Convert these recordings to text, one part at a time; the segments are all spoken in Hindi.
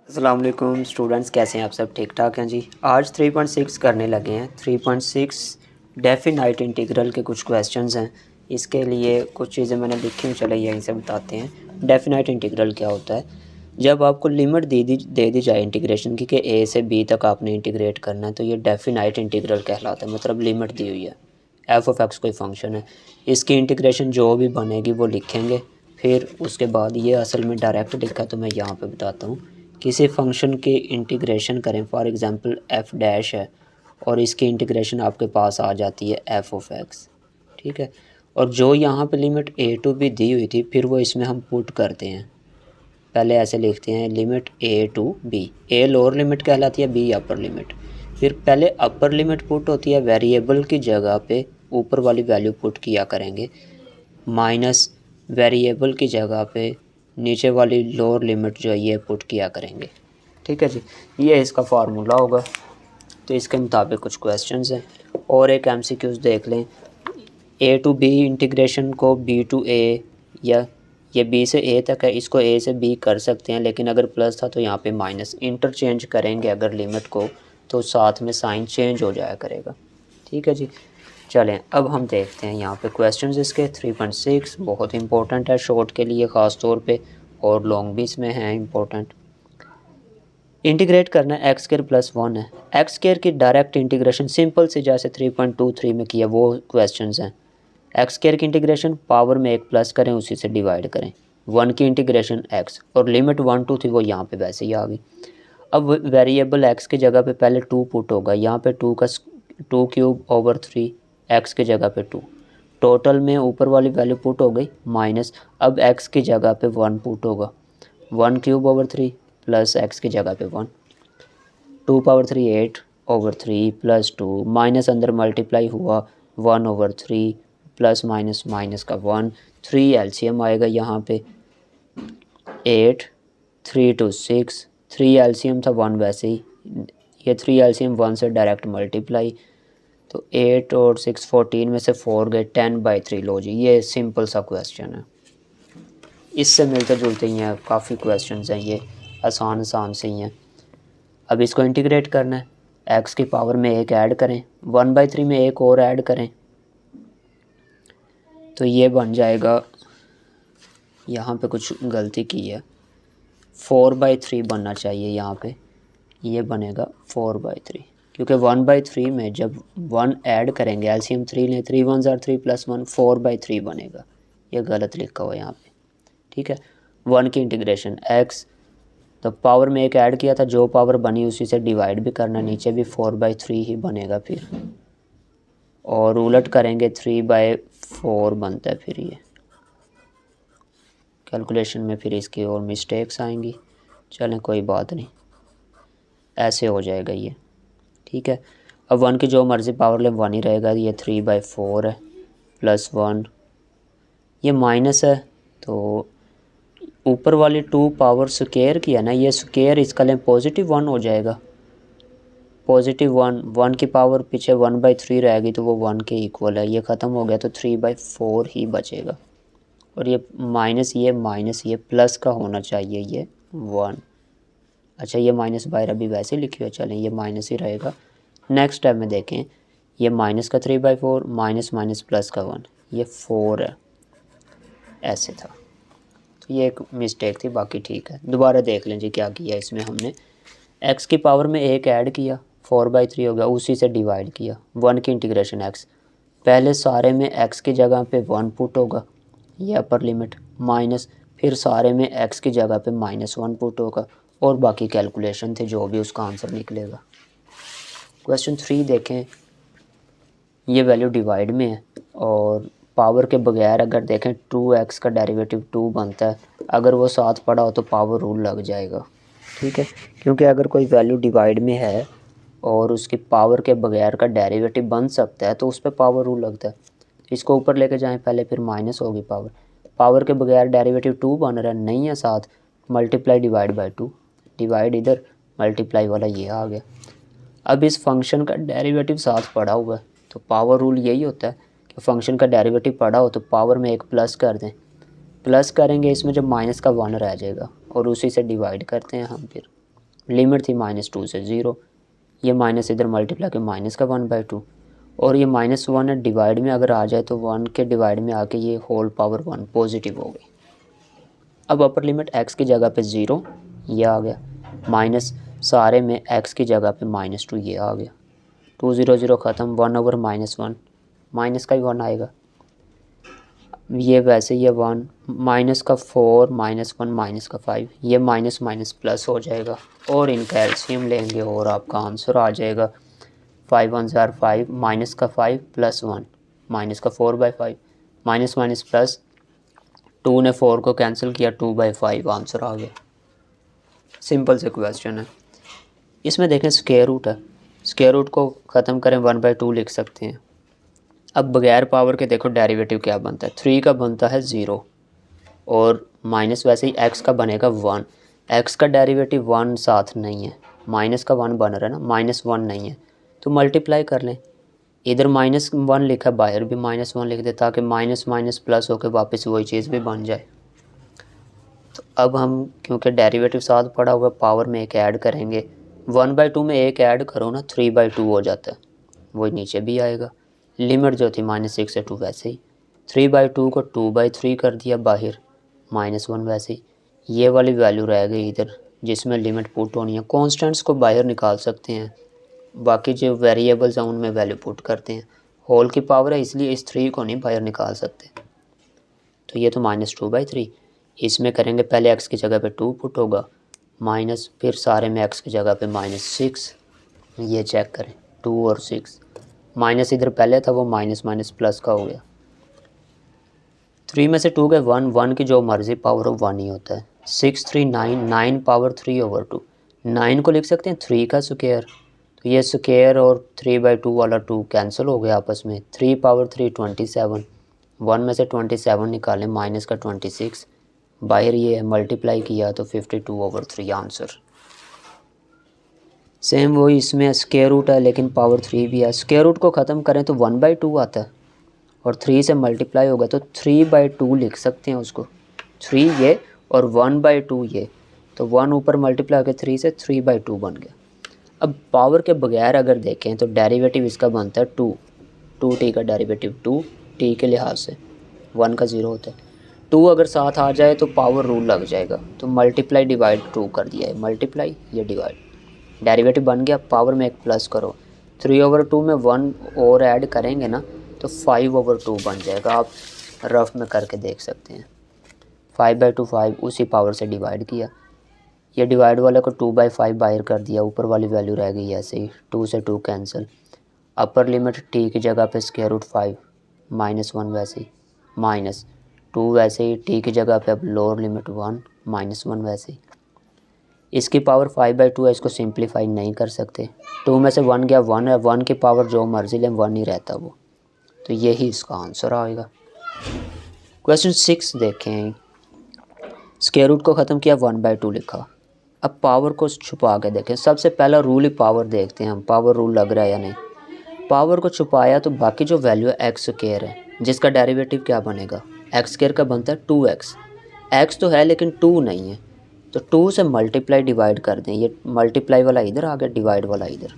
अस्सलाम वालेकुम स्टूडेंट्स, कैसे हैं आप सब? ठीक ठाक हैं जी। आज 3.6 करने लगे हैं। 3.6 डेफिनाइट इंटीग्रल के कुछ क्वेश्चंस हैं। इसके लिए कुछ चीज़ें मैंने लिखी हुई, चले यहीं से बताते हैं। डेफिनाइट इंटीग्रल क्या होता है? जब आपको लिमिट दे दी जाए इंटीग्रेशन की कि ए से बी तक आपने इंटीग्रेट करना है, तो ये डेफिनाइट इंटीग्रल कहलाता है। मतलब लिमिट दी हुई है, एफ ऑफ एक्स कोई फंक्शन है, इसकी इंटीग्रेशन जो भी बनेगी वो लिखेंगे। फिर उसके बाद ये असल में डायरेक्ट लिखा तो मैं यहाँ पे बताता हूँ। किसी फंक्शन की इंटीग्रेशन करें, फॉर एग्ज़ाम्पल एफ़ डैश है और इसकी इंटीग्रेशन आपके पास आ जाती है एफ़ ऑफ एक्स, ठीक है। और जो यहाँ पे लिमिट ए टू बी दी हुई थी, फिर वो इसमें हम पुट करते हैं। पहले ऐसे लिखते हैं, limit A to B, A lower limit कहलाती है, बी अपर लिमिट। फिर पहले अपर लिमिट पुट होती है, वेरिएबल की जगह पे ऊपर वाली वैल्यू पुट किया करेंगे, माइनस वेरिएबल की जगह पे नीचे वाली लोअर लिमिट जो है ये पुट किया करेंगे, ठीक है जी। ये इसका फार्मूला होगा। तो इसके मुताबिक कुछ क्वेश्चंस हैं और एक एमसीक्यूज देख लें। ए टू बी इंटीग्रेशन को बी टू ए, या ये बी से ए तक है, इसको ए से बी कर सकते हैं, लेकिन अगर प्लस था तो यहाँ पे माइनस इंटरचेंज करेंगे अगर लिमिट को, तो साथ में साइन चेंज हो जाया करेगा, ठीक है जी। चलें अब हम देखते हैं यहाँ पे क्वेश्चंस इसके। 3.6 बहुत इंपॉर्टेंट है शॉर्ट के लिए ख़ास तौर पे, और लॉन्ग भी इसमें है इंपॉर्टेंट। इंटीग्रेट करना है, एक्स स्क्वायर प्लस 1 है। एक्स स्क्वायर की डायरेक्ट इंटीग्रेशन सिंपल से जैसे 3.23 में किया वो क्वेश्चंस हैं। एक्स स्क्वायर की इंटीग्रेशन पावर में एक प्लस करें, उसी से डिवाइड करें। 1 की इंटीग्रेशन एक्स, और लिमिट 1 2 थी वो यहाँ पे वैसे ही आ गई। अब वेरिएबल एक्स की जगह पे पहले 2 पुट होगा, यहाँ पे 2 क्यूब ओवर 3, एक्स की जगह पे 2, टोटल में ऊपर वाली वैल्यू पुट हो गई माइनस। अब एक्स की जगह पे 1 पुट होगा, 1 क्यूब ओवर 3 प्लस एक्स की जगह पे 1, 2 पावर 3 8 ओवर 3 प्लस 2, माइनस अंदर मल्टीप्लाई हुआ 1 ओवर 3 प्लस माइनस माइनस का 1, 3 एलसीएम आएगा यहाँ पे 8, 3 to 6, 3 एलसीएम था 1 वैसे ही, ये 3 एलसीएम 1 से डायरेक्ट मल्टीप्लाई, तो 8 और 6 14 में से 4 गए, 10/3। लो जी, ये सिंपल सा क्वेश्चन है, इससे मिलते जुलते ही हैं काफ़ी क्वेश्चंस हैं, ये आसान आसान से ही हैं। अब इसको इंटीग्रेट करना है, एक्स की पावर में एक ऐड करें, 1/3 में एक और ऐड करें, तो ये बन जाएगा, यहाँ पे कुछ गलती की है, 4/3 बनना चाहिए यहाँ पे, ये बनेगा 4/3, क्योंकि 1/3 में जब 1 ऐड करेंगे, एलसीएम 3 लें, 3 1 ज़ार 3 प्लस 1, 4/3 बनेगा। ये गलत लिखा हुआ है यहाँ पे, ठीक है। 1 की इंटीग्रेशन एक्स, तो पावर में एक ऐड किया था, जो पावर बनी उसी से डिवाइड भी करना, नीचे भी 4/3 ही बनेगा फिर, और उलट करेंगे 3/4 बनता है फिर। ये कैलकुलेशन में फिर इसकी और मिस्टेक्स आएंगी, चलें कोई बात नहीं, ऐसे हो जाएगा ये, ठीक है। अब 1 की जो मर्ज़ी पावर लें 1 ही रहेगा, ये 3/4 है प्लस 1, ये माइनस है, तो ऊपर वाली 2 पावर स्क्वायर की है ना, ये स्क्वायर इसका लें पॉजिटिव 1 हो जाएगा, पॉजिटिव 1, 1 की पावर पीछे 1/3 रहेगी तो वो 1 के इक्वल है, ये ख़त्म हो गया तो 3/4 ही बचेगा। और ये माइनस ये प्लस का होना चाहिए, ये 1, अच्छा ये माइनस बाहर अभी वैसे लिखी हुई है, चलें ये माइनस ही रहेगा। नेक्स्ट स्टेप में देखें, ये माइनस का 3/4 माइनस माइनस प्लस का 1, ये 4 है, ऐसे था, तो ये एक मिस्टेक थी, बाकी ठीक है। दोबारा देख लें जी क्या किया इसमें हमने, एक्स की पावर में एक ऐड किया, 4/3 हो गया, उसी से डिवाइड किया। 1 की इंटीग्रेशन एक्स, पहले सारे में एक्स की जगह पे 1 पुट होगा, ये अपर लिमिट, माइनस, फिर सारे में एक्स की जगह पे -1 पुट होगा, और बाकी कैलकुलेशन थे, जो भी उसका आंसर निकलेगा। क्वेश्चन 3 देखें, ये वैल्यू डिवाइड में है, और पावर के बगैर अगर देखें 2x का डेरिवेटिव 2 बनता है, अगर वो साथ पड़ा हो तो पावर रूल लग जाएगा, ठीक है। क्योंकि अगर कोई वैल्यू डिवाइड में है और उसकी पावर के बगैर का डेरिवेटिव बन सकता है तो उस पर पावर रूल लगता है। इसको ऊपर लेके जाएं पहले, फिर माइनस होगी पावर, पावर के बगैर डेरिवेटिव 2 बन रहा है, नहीं है साथ, मल्टीप्लाई डिवाइड बाय 2, डिवाइड इधर, मल्टीप्लाई वाला ये आ गया। अब इस फंक्शन का डेरिवेटिव साथ पड़ा हुआ है, तो पावर रूल यही होता है कि फंक्शन का डेरिवेटिव पड़ा हो तो पावर में एक प्लस कर दें, प्लस करेंगे इसमें जब माइनस का 1 रह जाएगा, और उसी से डिवाइड करते हैं हम फिर, लिमिट थी -2 से 0, ये माइनस इधर मल्टीप्लाई के माइनस का 1/2, और ये -1 है, डिवाइड में अगर आ जाए तो 1 के डिवाइड में आके ये होल पावर 1 पॉजिटिव हो गई। अब अपर लिमिट x की जगह पे 0 ये आ गया, माइनस सारे में x की जगह पे -2 ये आ गया, 2 0 0 ख़त्म, 1/-1 माइनस का ही 1 आएगा, ये वैसे ये 1 माइनस का 4 -1 माइनस का 5, ये माइनस माइनस प्लस हो जाएगा और इनका एलसीएम लेंगे और आपका आंसर आ जाएगा 5 1 ज़ार 5 माइनस का 5 प्लस 1 माइनस का 4/5 माइनस माइनस प्लस, 2 ने 4 को कैंसिल किया, 2/5 आंसर आ गया। सिंपल से क्वेश्चन है। इसमें देखें स्क्वायर रूट है, स्क्वायर रूट को ख़त्म करें 1/2 लिख सकते हैं। अब बगैर पावर के देखो डेरिवेटिव क्या बनता है, 3 का बनता है 0 और माइनस वैसे ही x का बनेगा 1, x का डेरिवेटिव 1 साथ नहीं है, माइनस का 1 बन रहा है ना, -1 नहीं है तो मल्टीप्लाई कर लें, इधर -1 लिखा बाहर भी -1 लिख दे ताकि माइनस माइनस प्लस होकर वापस वही चीज़ भी बन जाए। तो अब हम क्योंकि डेरिवेटिव साथ पड़ा हुआ पावर में एक ऐड करेंगे, 1/2 में एक ऐड करो ना 3/2 हो जाता है, वही नीचे भी आएगा। लिमिट जो थी -6 से 2 वैसे ही, 3/2 को 2/3 कर दिया बाहर, -1 वैसे ही, ये वाली वैल्यू रह गई इधर जिसमें लिमिट पुट होनी है। कॉन्स्टेंट्स को बाहर निकाल सकते हैं, बाकी जो वेरिएबल्स हैं उनमें वैल्यू पुट करते हैं, होल की पावर है इसलिए इस 3 को नहीं बाहर निकाल सकते। तो ये तो -2/3, इसमें करेंगे पहले x की जगह पे 2 पुट होगा, माइनस फिर सारे में x की जगह पे -6, ये चेक करें 2 और 6, माइनस इधर पहले था वो माइनस माइनस प्लस का हो गया, 3 में से 2 गए 1, 1 की जो मर्जी पावर हो 1 ही होता है, 6 3 9, 9 पावर 3/2, 9 को लिख सकते हैं 3 का स्क्वायर, तो ये स्क्वायर और 3/2 वाला 2 कैंसिल हो गया आपस में, 3 पावर 3 27, 1 में से 27 निकालें माइनस का 26, बाहर ये मल्टीप्लाई किया तो 52/3 आंसर। सेम वही इसमें स्क्वायर रूट है लेकिन पावर 3 भी है, स्क्वायर रूट को ख़त्म करें तो 1/2 आता है और 3 से मल्टीप्लाई होगा तो 3/2 लिख सकते हैं उसको, 3 ये और 1/2 ये, तो 1 ऊपर मल्टीप्लाई होकर 3 से 3/2 बन गया। अब पावर के बगैर अगर देखें तो डेरिवेटिव इसका बनता है 2t का डेरिवेटिव 2t के लिहाज से 1 का 0 होता है, 2 अगर साथ आ जाए तो पावर रूल लग जाएगा, तो मल्टीप्लाई डिवाइड 2 कर दिया है, मल्टीप्लाई ये डिवाइड, डेरिवेटिव बन गया, पावर में एक प्लस करो, 3/2 में 1 और ऐड करेंगे ना तो 5/2 बन जाएगा, आप रफ में करके देख सकते हैं, 5/2 5 उसी पावर से डिवाइड किया, ये डिवाइड वाले को 2/5 बाहर कर दिया, ऊपर वाली वैल्यू रह गई ऐसे ही, 2 से 2 कैंसिल, अपर लिमिट t की जगह पे √5 -1 वैसे ही, -2 वैसे ही, t की जगह पे अब लोअर लिमिट 1 -1 वैसे ही, इसकी पावर 5/2 है, इसको सिंप्लीफाई नहीं कर सकते, 2 में से 1 गया 1 है, 1 की पावर जो मर्जी लें 1 ही रहता वो, तो यही इसका आंसर आएगा। क्वेश्चन 6 देखें, स्क्वायर रूट को ख़त्म किया 1/2 लिखा, अब पावर को छुपा के देखें, सबसे पहला रूल ही पावर देखते हैं हम, पावर रूल लग रहा है या नहीं, पावर को छुपाया तो बाकी जो वैल्यू है x स्क्वायर है जिसका डेरिवेटिव क्या बनेगा, x स्क्वायर का बनता है 2x, x तो है लेकिन 2 नहीं है, तो 2 से मल्टीप्लाई डिवाइड कर दें, ये मल्टीप्लाई वाला इधर आ गया, डिवाइड वाला इधर,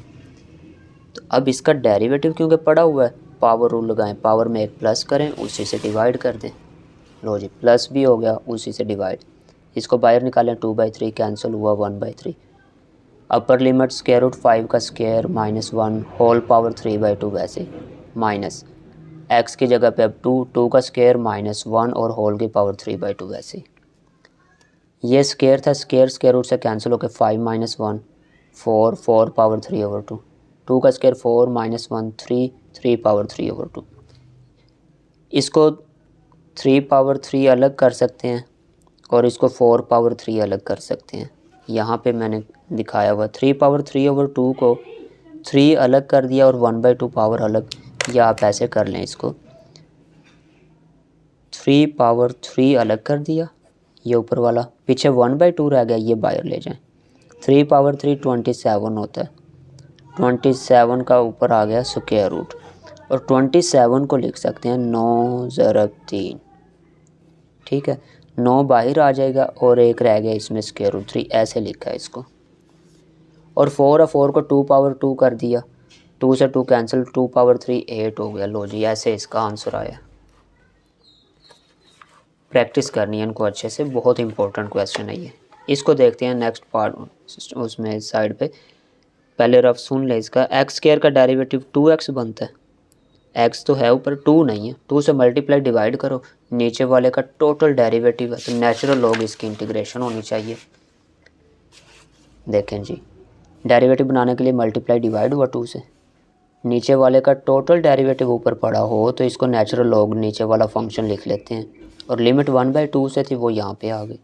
तो अब इसका डेरिवेटिव क्योंकि पड़ा हुआ है पावर रूल लगाएं, पावर में एक प्लस करें उसी से डिवाइड कर दें, लो जी प्लस भी हो गया उसी से डिवाइड, इसको बाहर निकालें 2/3 कैंसिल हुआ 1/3, अपर लिमिट √5 का स्क्वायर -1 होल पावर 3/2 वैसे माइनस x की जगह पे अब 2 का स्क्वायर -1 और होल की पावर 3/2 वैसे, ये स्क्वायर था, स्क्वायर रूट से कैंसिल होकर 5 -1 4 पावर 3/2, 2 का स्क्वायर 4 -1 3 पावर 3/2, इसको 3 पावर 3 अलग कर सकते हैं और इसको 4 पावर 3 अलग कर सकते हैं, यहाँ पे मैंने दिखाया हुआ 3 पावर 3/2 को 3 अलग कर दिया और 1/2 पावर अलग, या आप ऐसे कर लें इसको 3 पावर 3 अलग कर दिया, ये ऊपर वाला पीछे 1/2 रह गया, ये बाहर ले जाएं, 3 पावर 3 27 होता है, 27 का ऊपर आ गया स्क्वायर रूट, और 27 को लिख सकते हैं 9 ज़रब 3, ठीक है, 9 बाहर आ जाएगा और एक रह गया इसमें √3, ऐसे लिखा है इसको, और 4 और 4 को 2 पावर 2 कर दिया, 2 से 2 कैंसिल, 2 पावर 3 8 हो गया। लो जी, ऐसे इसका आंसर आया। प्रैक्टिस करनी है इनको अच्छे से, बहुत इंपॉर्टेंट क्वेश्चन है ये। इसको देखते हैं नेक्स्ट पार्ट, उसमें साइड पे। पहले रफ सुन ले इसका। एक्स स्क्वायर का डेरिवेटिव 2x बनता है। एक्स तो है ऊपर, 2 नहीं है, 2 से मल्टीप्लाई डिवाइड करो, नीचे वाले का टोटल डेरिवेटिव है, तो नेचुरल लॉग इसकी इंटीग्रेशन होनी चाहिए। देखें जी, डेरिवेटिव बनाने के लिए मल्टीप्लाई डिवाइड हुआ 2 से, नीचे वाले का टोटल डेरिवेटिव ऊपर पड़ा हो तो इसको नेचुरल लॉग नीचे वाला फंक्शन लिख लेते हैं। और लिमिट 1/2 से थी, वो यहाँ पे आ गई।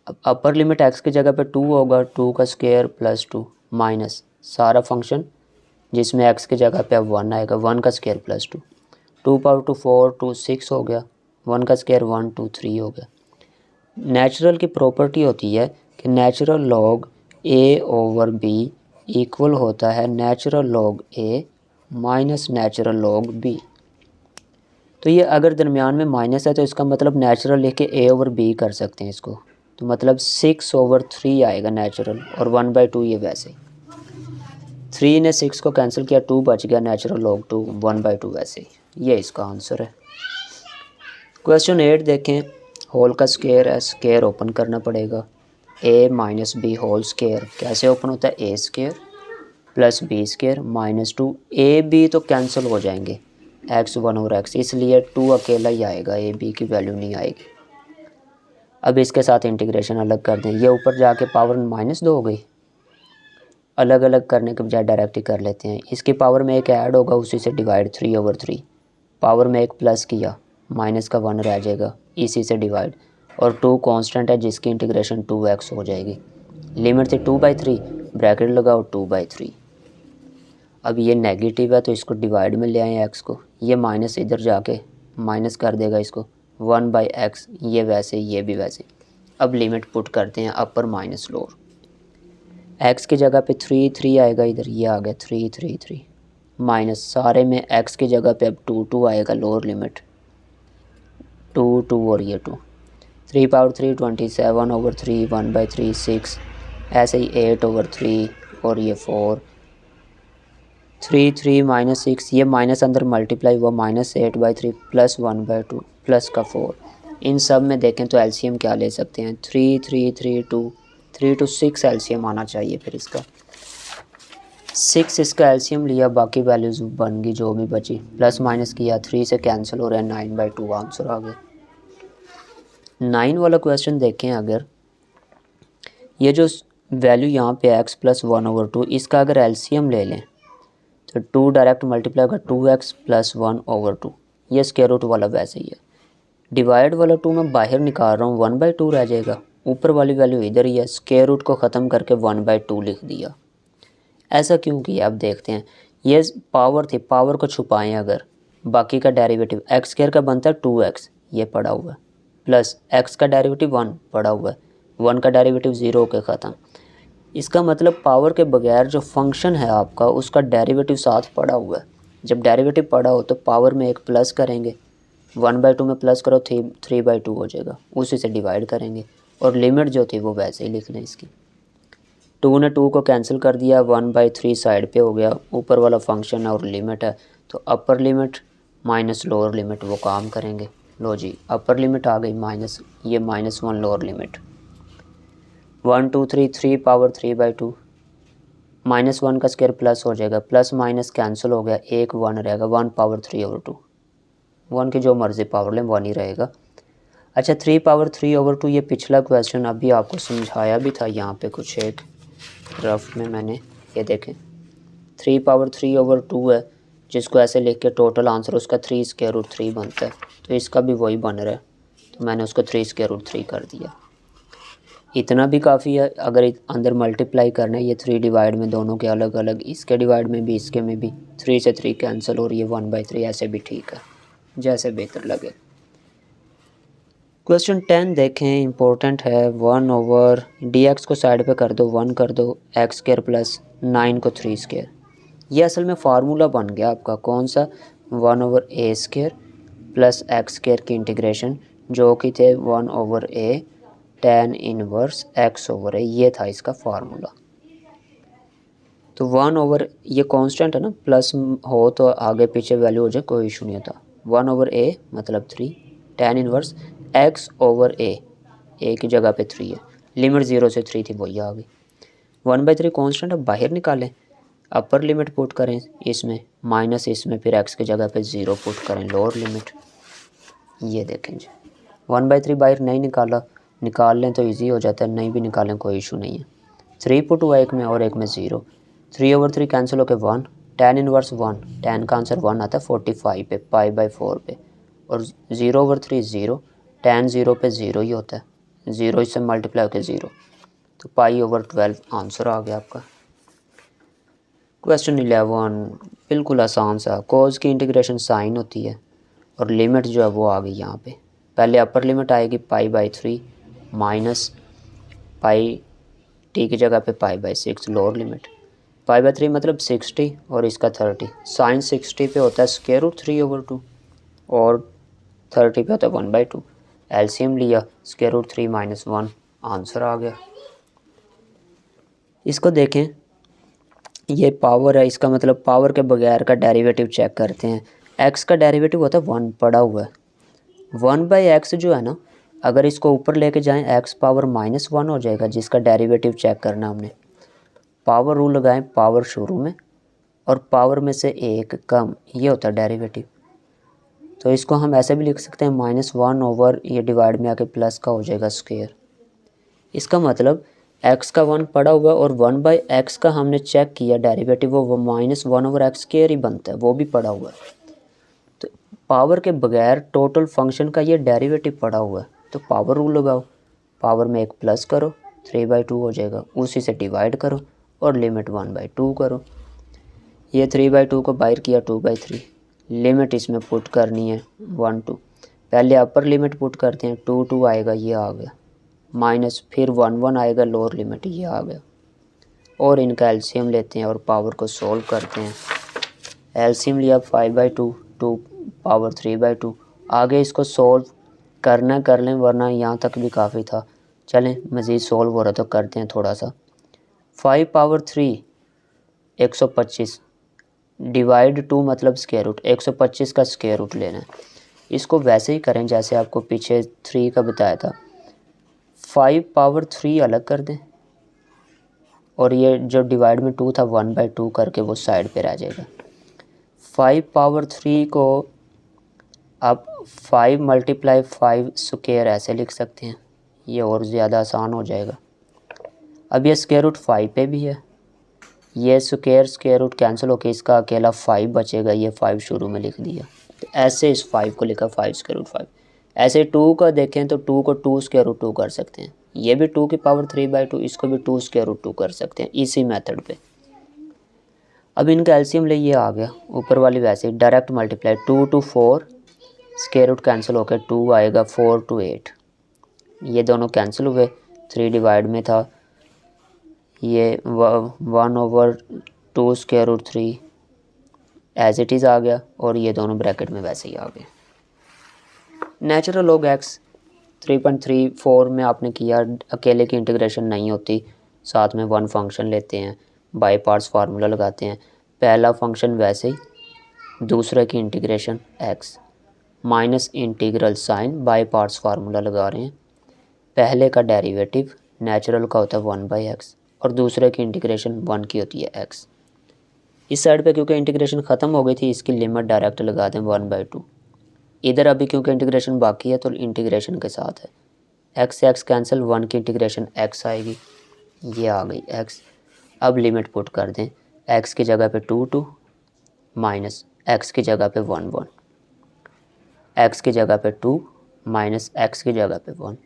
अब अपर लिमिट एक्स की जगह पे 2 होगा, 2 का स्क्वायर प्लस 2 माइनस सारा फंक्शन जिसमें एक्स की जगह पे अब 1 आएगा, 1 का स्क्वायर प्लस 2, 2 पावर 2 4, 2 6 हो गया, 1 का स्क्वायर 1 2 3 हो गया। नेचुरल की प्रॉपर्टी होती है कि natural log A over B equal होता है natural log A minus natural log B. तो ये अगर दरमियान में माइनस है तो इसका मतलब नेचुरल लेके ए ओवर बी कर सकते हैं इसको, तो मतलब 6/3 आएगा नेचुरल, और 1/2 ये वैसे ही। 3 ने 6 को कैंसिल किया, 2 बच गया, नेचुरल लॉग 2 1/2 वैसे ही। ये इसका आंसर है। क्वेश्चन 8 देखें। होल का स्क्वायर है, स्क्वायर ओपन करना पड़ेगा। a minus B whole square कैसे ओपन होता है, A square plus B square minus 2, A B तो कैंसिल हो जाएंगे, x1 और x, इसलिए 2 अकेला ही आएगा, ए बी की वैल्यू नहीं आएगी। अब इसके साथ इंटीग्रेशन अलग कर दें, ये ऊपर जाके पावर -2 हो गई, अलग अलग करने के बजाय डायरेक्ट ही कर लेते हैं। इसकी पावर में एक ऐड होगा, उसी से डिवाइड 3/3, पावर में एक प्लस किया, माइनस का 1 रह जाएगा, इसी से डिवाइड, और 2 कांस्टेंट है जिसकी इंटीग्रेशन 2x हो जाएगी। लिमिट थी 2/3, ब्रैकेट लगाओ 2/3। अब ये नेगेटिव है तो इसको डिवाइड में ले आए x को, ये माइनस इधर जाके माइनस कर देगा इसको, 1/x, ये वैसे ये भी वैसे। अब लिमिट पुट करते हैं अपर माइनस लोअर। x की जगह पे 3 3 आएगा, इधर ये आ गया 3 3 3, माइनस सारे में x की जगह पे अब 2 2 आएगा, लोअर लिमिट 2 2 और ये 2, 3 पावर 3 27/3, 1/3 6, ऐसे ही 8/3 और ये 4, 3 3 माइनस 6, ये माइनस अंदर मल्टीप्लाई हुआ, -8/3 प्लस 1/2 प्लस का 4। इन सब में देखें तो एलसीएम क्या ले सकते हैं, 3 3 3 2, 3 to 6 एलसीएम आना चाहिए। फिर इसका 6 इसका एलसीएम लिया, बाकी वैल्यूज़ बन गई जो भी बची, प्लस माइनस किया, 3 से कैंसिल हो रहा है, 9/2 आंसर आ गया। 9 वाला क्वेश्चन देखें। अगर ये जो वैल्यू यहाँ पे x + 1/2, इसका अगर एलसीएम ले लें तो 2 डायरेक्ट मल्टीप्लाई होगा, 2x + 1/2, ये स्क्वायर रूट वाला वैसे ही है। डिवाइड वाला 2 मैं बाहर निकाल रहा हूँ, 1/2 रह जाएगा, ऊपर वाली वैल्यू इधर ही है, स्क्वायर रूट को ख़त्म करके 1/2 लिख दिया। ऐसा क्यों किया, अब देखते हैं। ये पावर थी, पावर को छुपाएं अगर, बाकी का डेरिवेटिव x² का बनता है 2x, ये पड़ा हुआ है, प्लस x का डेरिवेटिव 1 पड़ा हुआ है, 1 का डेरिवेटिव 0 के ख़त्म। इसका मतलब पावर के बगैर जो फंक्शन है आपका, उसका डेरिवेटिव साथ पड़ा हुआ है। जब डेरिवेटिव पड़ा हो तो पावर में एक प्लस करेंगे, 1/2 में प्लस करो 3/2 हो जाएगा, उसी से डिवाइड करेंगे, और लिमिट जो थी वो वैसे ही लिख लें इसकी। 2 ने 2 को कैंसिल कर दिया, 1/3 साइड पे हो गया, ऊपर वाला फंक्शन है और लिमिट है, तो अपर लिमिट माइनस लोअर लिमिट वो काम करेंगे। लो जी, अपर लिमिट आ गई माइनस, ये -1 लोअर लिमिट, 1 2 3 3 पावर 3/2, -1 का स्क्वायर प्लस हो जाएगा, प्लस माइनस कैंसिल हो गया, एक 1 रहेगा, 1 पावर 3/2, 1 की जो मर्ज़ी पावर लें 1 ही रहेगा। अच्छा, 3 पावर 3/2, ये पिछला क्वेश्चन अभी आपको समझाया भी था, यहाँ पे कुछ एक रफ में मैंने, ये देखें 3 पावर 3/2 है, जिसको ऐसे लिख के टोटल आंसर उसका 3 स्क्वायर रूट 3 बनता है, तो इसका भी वही बन रहा है, तो मैंने उसको 3 स्क्वायर रूट 3 कर दिया। इतना भी काफ़ी है। अगर अंदर मल्टीप्लाई करना है, ये 3 डिवाइड में दोनों के अलग अलग, इसके डिवाइड में भी इसके में भी, 3 से 3 कैंसिल और ये 1/3, ऐसे भी ठीक है, जैसे बेहतर लगे। क्वेश्चन 10 देखें, इंपॉर्टेंट है। 1/dx को साइड पे कर दो, 1 कर दो, x² + 9 को 3²। ये असल में फार्मूला बन गया आपका, कौन सा, 1/a² + x² की इंटीग्रेशन, जो कि थे 1/a tan inverse x over A, ये था इसका फार्मूला। तो 1 ओवर ये कांस्टेंट है ना, प्लस हो तो आगे पीछे वैल्यू हो जाए कोई इशू नहीं होता। 1/a मतलब 3, tan inverse x over a की जगह पे 3 है, लिमिट 0 से 3 थी वही आ गई। 1/3 कांस्टेंट अब बाहर निकालें, अपर लिमिट पुट करें इसमें, माइनस इसमें, फिर x की जगह पे 0 पुट करें लोअर लिमिट। ये देखें जी 1/3 बाहर नहीं निकाला, निकाल लें तो इजी हो जाता है, नहीं भी निकालें कोई इशू नहीं है। 3 पुट हुआ एक में और एक में 0, 3/3 कैंसिल होकर 1, tan इनवर्स 1, tan का आंसर 1 आता है 45 पे, π/4 पे, और 0/3 0, tan 0 पे 0 ही होता है, 0 इससे मल्टीप्लाई होकर 0, तो π/12 आंसर आ गया आपका। क्वेश्चन 11 बिल्कुल आसान सा, कोज की इंटीग्रेशन साइन होती है और लिमिट जो है वो आ गई यहाँ पे। पहले अपर लिमिट आएगी π/3 माइनस पाई, टी की जगह पे π/6 लोअर लिमिट, π/3 मतलब 60 और इसका 30, साइन 60 पे होता है √3/2 और 30 पे होता है 1/2, एलसीएम लिया √3 - 1 आंसर आ गया। इसको देखें, ये पावर है, इसका मतलब पावर के बगैर का डेरिवेटिव चेक करते हैं। एक्स का डेरिवेटिव होता है 1 पड़ा हुआ है, 1/x जो है ना, अगर इसको ऊपर लेके जाएं x पावर -1 हो जाएगा, जिसका डेरिवेटिव चेक करना हमने। पावर रूल लगाएं, पावर शुरू में और पावर में से एक कम, ये होता है डेरिवेटिव। तो इसको हम ऐसे भी लिख सकते हैं -1 ओवर ये डिवाइड में आके प्लस का हो जाएगा स्क्वायर। इसका मतलब x का 1 पड़ा हुआ और 1/x का हमने चेक किया डेरिवेटिव, वो -1/x² ही बनता है, वो भी पड़ा हुआ है। तो पावर के बगैर टोटल फंक्शन का ये डेरिवेटिव पड़ा हुआ है, तो पावर रूल लगाओ, पावर में एक प्लस करो 3/2 हो जाएगा, उसी से डिवाइड करो और लिमिट 1/2 करो। ये 3/2 को बाहर किया 2/3, लिमिट इसमें पुट करनी है 1 2, पहले अपर लिमिट पुट करते हैं, 2 2 आएगा, ये आ गया, माइनस फिर 1 1 आएगा लोअर लिमिट, ये आ गया, और इनका एलसीएम लेते हैं और पावर को सोल्व करते हैं। एलसीएम लिया 5/2, 2 पावर 3/2, आगे इसको सोल्व करना कर लें, वरना यहाँ तक भी काफ़ी था। चलें मज़ीद सोल्व हो रहा तो करते हैं थोड़ा सा। 5/3 125 डिवाइड 2 मतलब स्क्वायर रूट, 125 का स्क्वायर रूट लेना है। इसको वैसे ही करें जैसे आपको पीछे 3 का बताया था, 5/3 अलग कर दें और ये जो डिवाइड में 2 था 1/2 करके वो साइड पे रह जाएगा। 5/3 को आप 5 × 5 स्क्वायर ऐसे लिख सकते हैं, ये और ज़्यादा आसान हो जाएगा। अब ये स्क्वायर रूट 5 पे भी है, ये स्क्वायर रूट कैंसिल होकर इसका अकेला 5 बचेगा, ये 5 शुरू में लिख दिया, तो ऐसे इस 5 को लिखा 5√5। ऐसे 2 का देखें तो 2 को 2√2 कर सकते हैं, ये भी 2 की पावर 3/2, इसको भी 2√2 कर सकते हैं इसी मेथड पे। अब इनका एलसीएम ले, ये आ गया, ऊपर वाली वैसे ही direct multiply, 2 2 4, square root cancel होकर 2 आएगा, 4 2 8, ये दोनों कैंसिल हुए, 3 डिवाइड में था, ये 1/2 √3 एज इट इज़ आ गया, और ये दोनों ब्रैकेट में वैसे ही आ गए। नेचुरल लॉग x 3.34 में आपने किया, अकेले की इंटीग्रेशन नहीं होती, साथ में 1 फंक्शन लेते हैं, बाई पार्ट्स फार्मूला लगाते हैं। पहला फंक्शन वैसे ही, दूसरे की integration x minus integral sign, by parts formula लगा रहे हैं। पहले का डेरिवेटिव नेचुरल का होता है 1/x और दूसरे की इंटीग्रेशन 1 की होती है x। इस साइड पे क्योंकि इंटीग्रेशन ख़त्म हो गई थी, इसकी लिमिट डायरेक्ट लगा दें 1/2। इधर अभी क्योंकि इंटीग्रेशन बाकी है तो इंटीग्रेशन के साथ है, x से x कैंसिल, 1 की इंटीग्रेशन x आएगी, ये आ गई x। अब लिमिट पुट कर दें, x की जगह पे 2 2 माइनस x की जगह पे 1 1, x की जगह पे 2 माइनस x की जगह पे 1,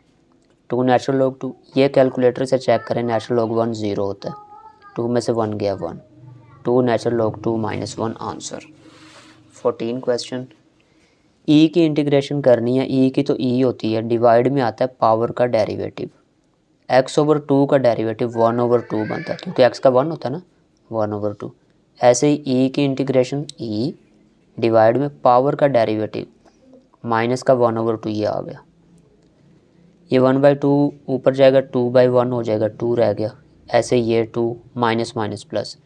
2 नेचुरल लॉग 2, ये कैलकुलेटर से चेक करें, नेचुरल लॉग 1 0 होता है, 2 में से 1 गया 1, 2 नेचुरल लॉग 2 - 1 आंसर। 14 क्वेश्चन, ई की इंटीग्रेशन करनी है, ई की तो ई होती है, डिवाइड में आता है पावर का डेरिवेटिव, x/2 का डेरिवेटिव 1/2 बनता है, क्योंकि x का 1 होता है ना, 1/2। ऐसे ही ई की इंटीग्रेशन ई डिवाइड में पावर का डेरिवेटिव माइनस का 1/2, ये आ गया। ये 1/2 ऊपर जाएगा, 2/1 हो जाएगा, 2 रह गया। ऐसे ये 2 माइनस माइनस प्लस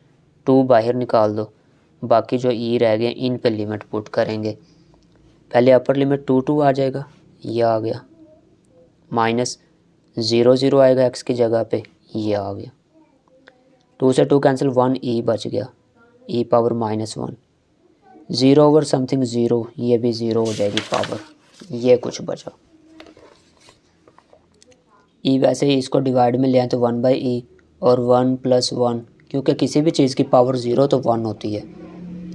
2 बाहर निकाल दो, बाकी जो ई रह गए इन पे लिमिट पुट करेंगे। पहले अपर लिमिट 2 आ जाएगा, ये आ गया, माइनस 0 आएगा एक्स की जगह पे, ये आ गया। 2 से 2 कैंसिल, 1 ई बच गया, ई पावर -1। 0/समथिंग 0, ये भी 0 हो जाएगी पावर, ये कुछ बचा। ई वैसे ही इसको डिवाइड में ले आए तो 1/e और 1 + 1, क्योंकि किसी भी चीज़ की पावर 0 तो 1 होती है।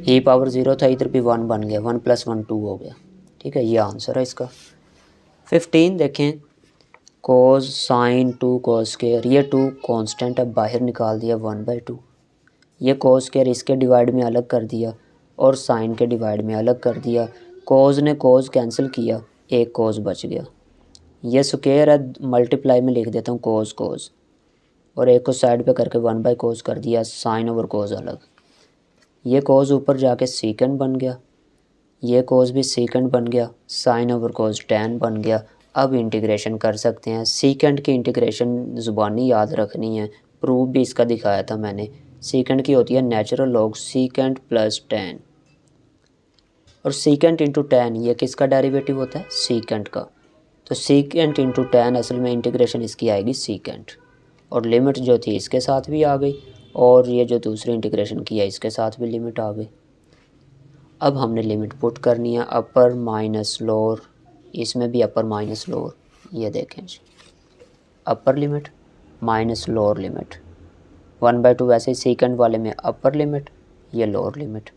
ई पावर 0 था, इधर भी 1 बन गया, 1 + 1 2 हो गया। ठीक है, ये आंसर है इसका। 15 देखें, कोस साइन 2 कोस स्क्वायर, ये 2 कांस्टेंट है, बाहर निकाल दिया 1/2। ये कोस स्क्वायर इसके डिवाइड में अलग कर दिया और साइन के डिवाइड में अलग कर दिया। कोस ने कोस कैंसिल किया, एक कोस बच गया। ये स्क्वायर है, मल्टीप्लाई में लिख देता हूँ कोस कोस, और एक को साइड पे करके 1/कोस कर दिया, साइन ओवर कोस अलग। ये कोस ऊपर जाके सीकेंड बन गया, ये कोस भी सीकेंड बन गया, साइन ओवर कोस टैन बन गया। अब इंटीग्रेशन कर सकते हैं। सीकेंड की इंटीग्रेशन ज़ुबानी याद रखनी है, प्रूफ भी इसका दिखाया था मैंने। सीकेंड की होती है नेचुरल लॉग सीकेंड प्लस टैन, और सीकेंड इंटू टैन ये किसका डेरिवेटिव होता है? सीकेंड का। तो सीकेंड इंटू टैन असल में इंटीग्रेशन इसकी आएगी सीकेंड, और लिमिट जो थी इसके साथ भी आ गई, और ये जो दूसरी इंटीग्रेशन की है इसके साथ भी लिमिट आ गई। अब हमने लिमिट पुट करनी है, अपर माइनस लोअर, इसमें भी अपर माइनस लोअर। ये देखें जी, upper limit minus lower limit, 1/2 वैसे ही सीकेंड वाले में अपर लिमिट, ये lower limit.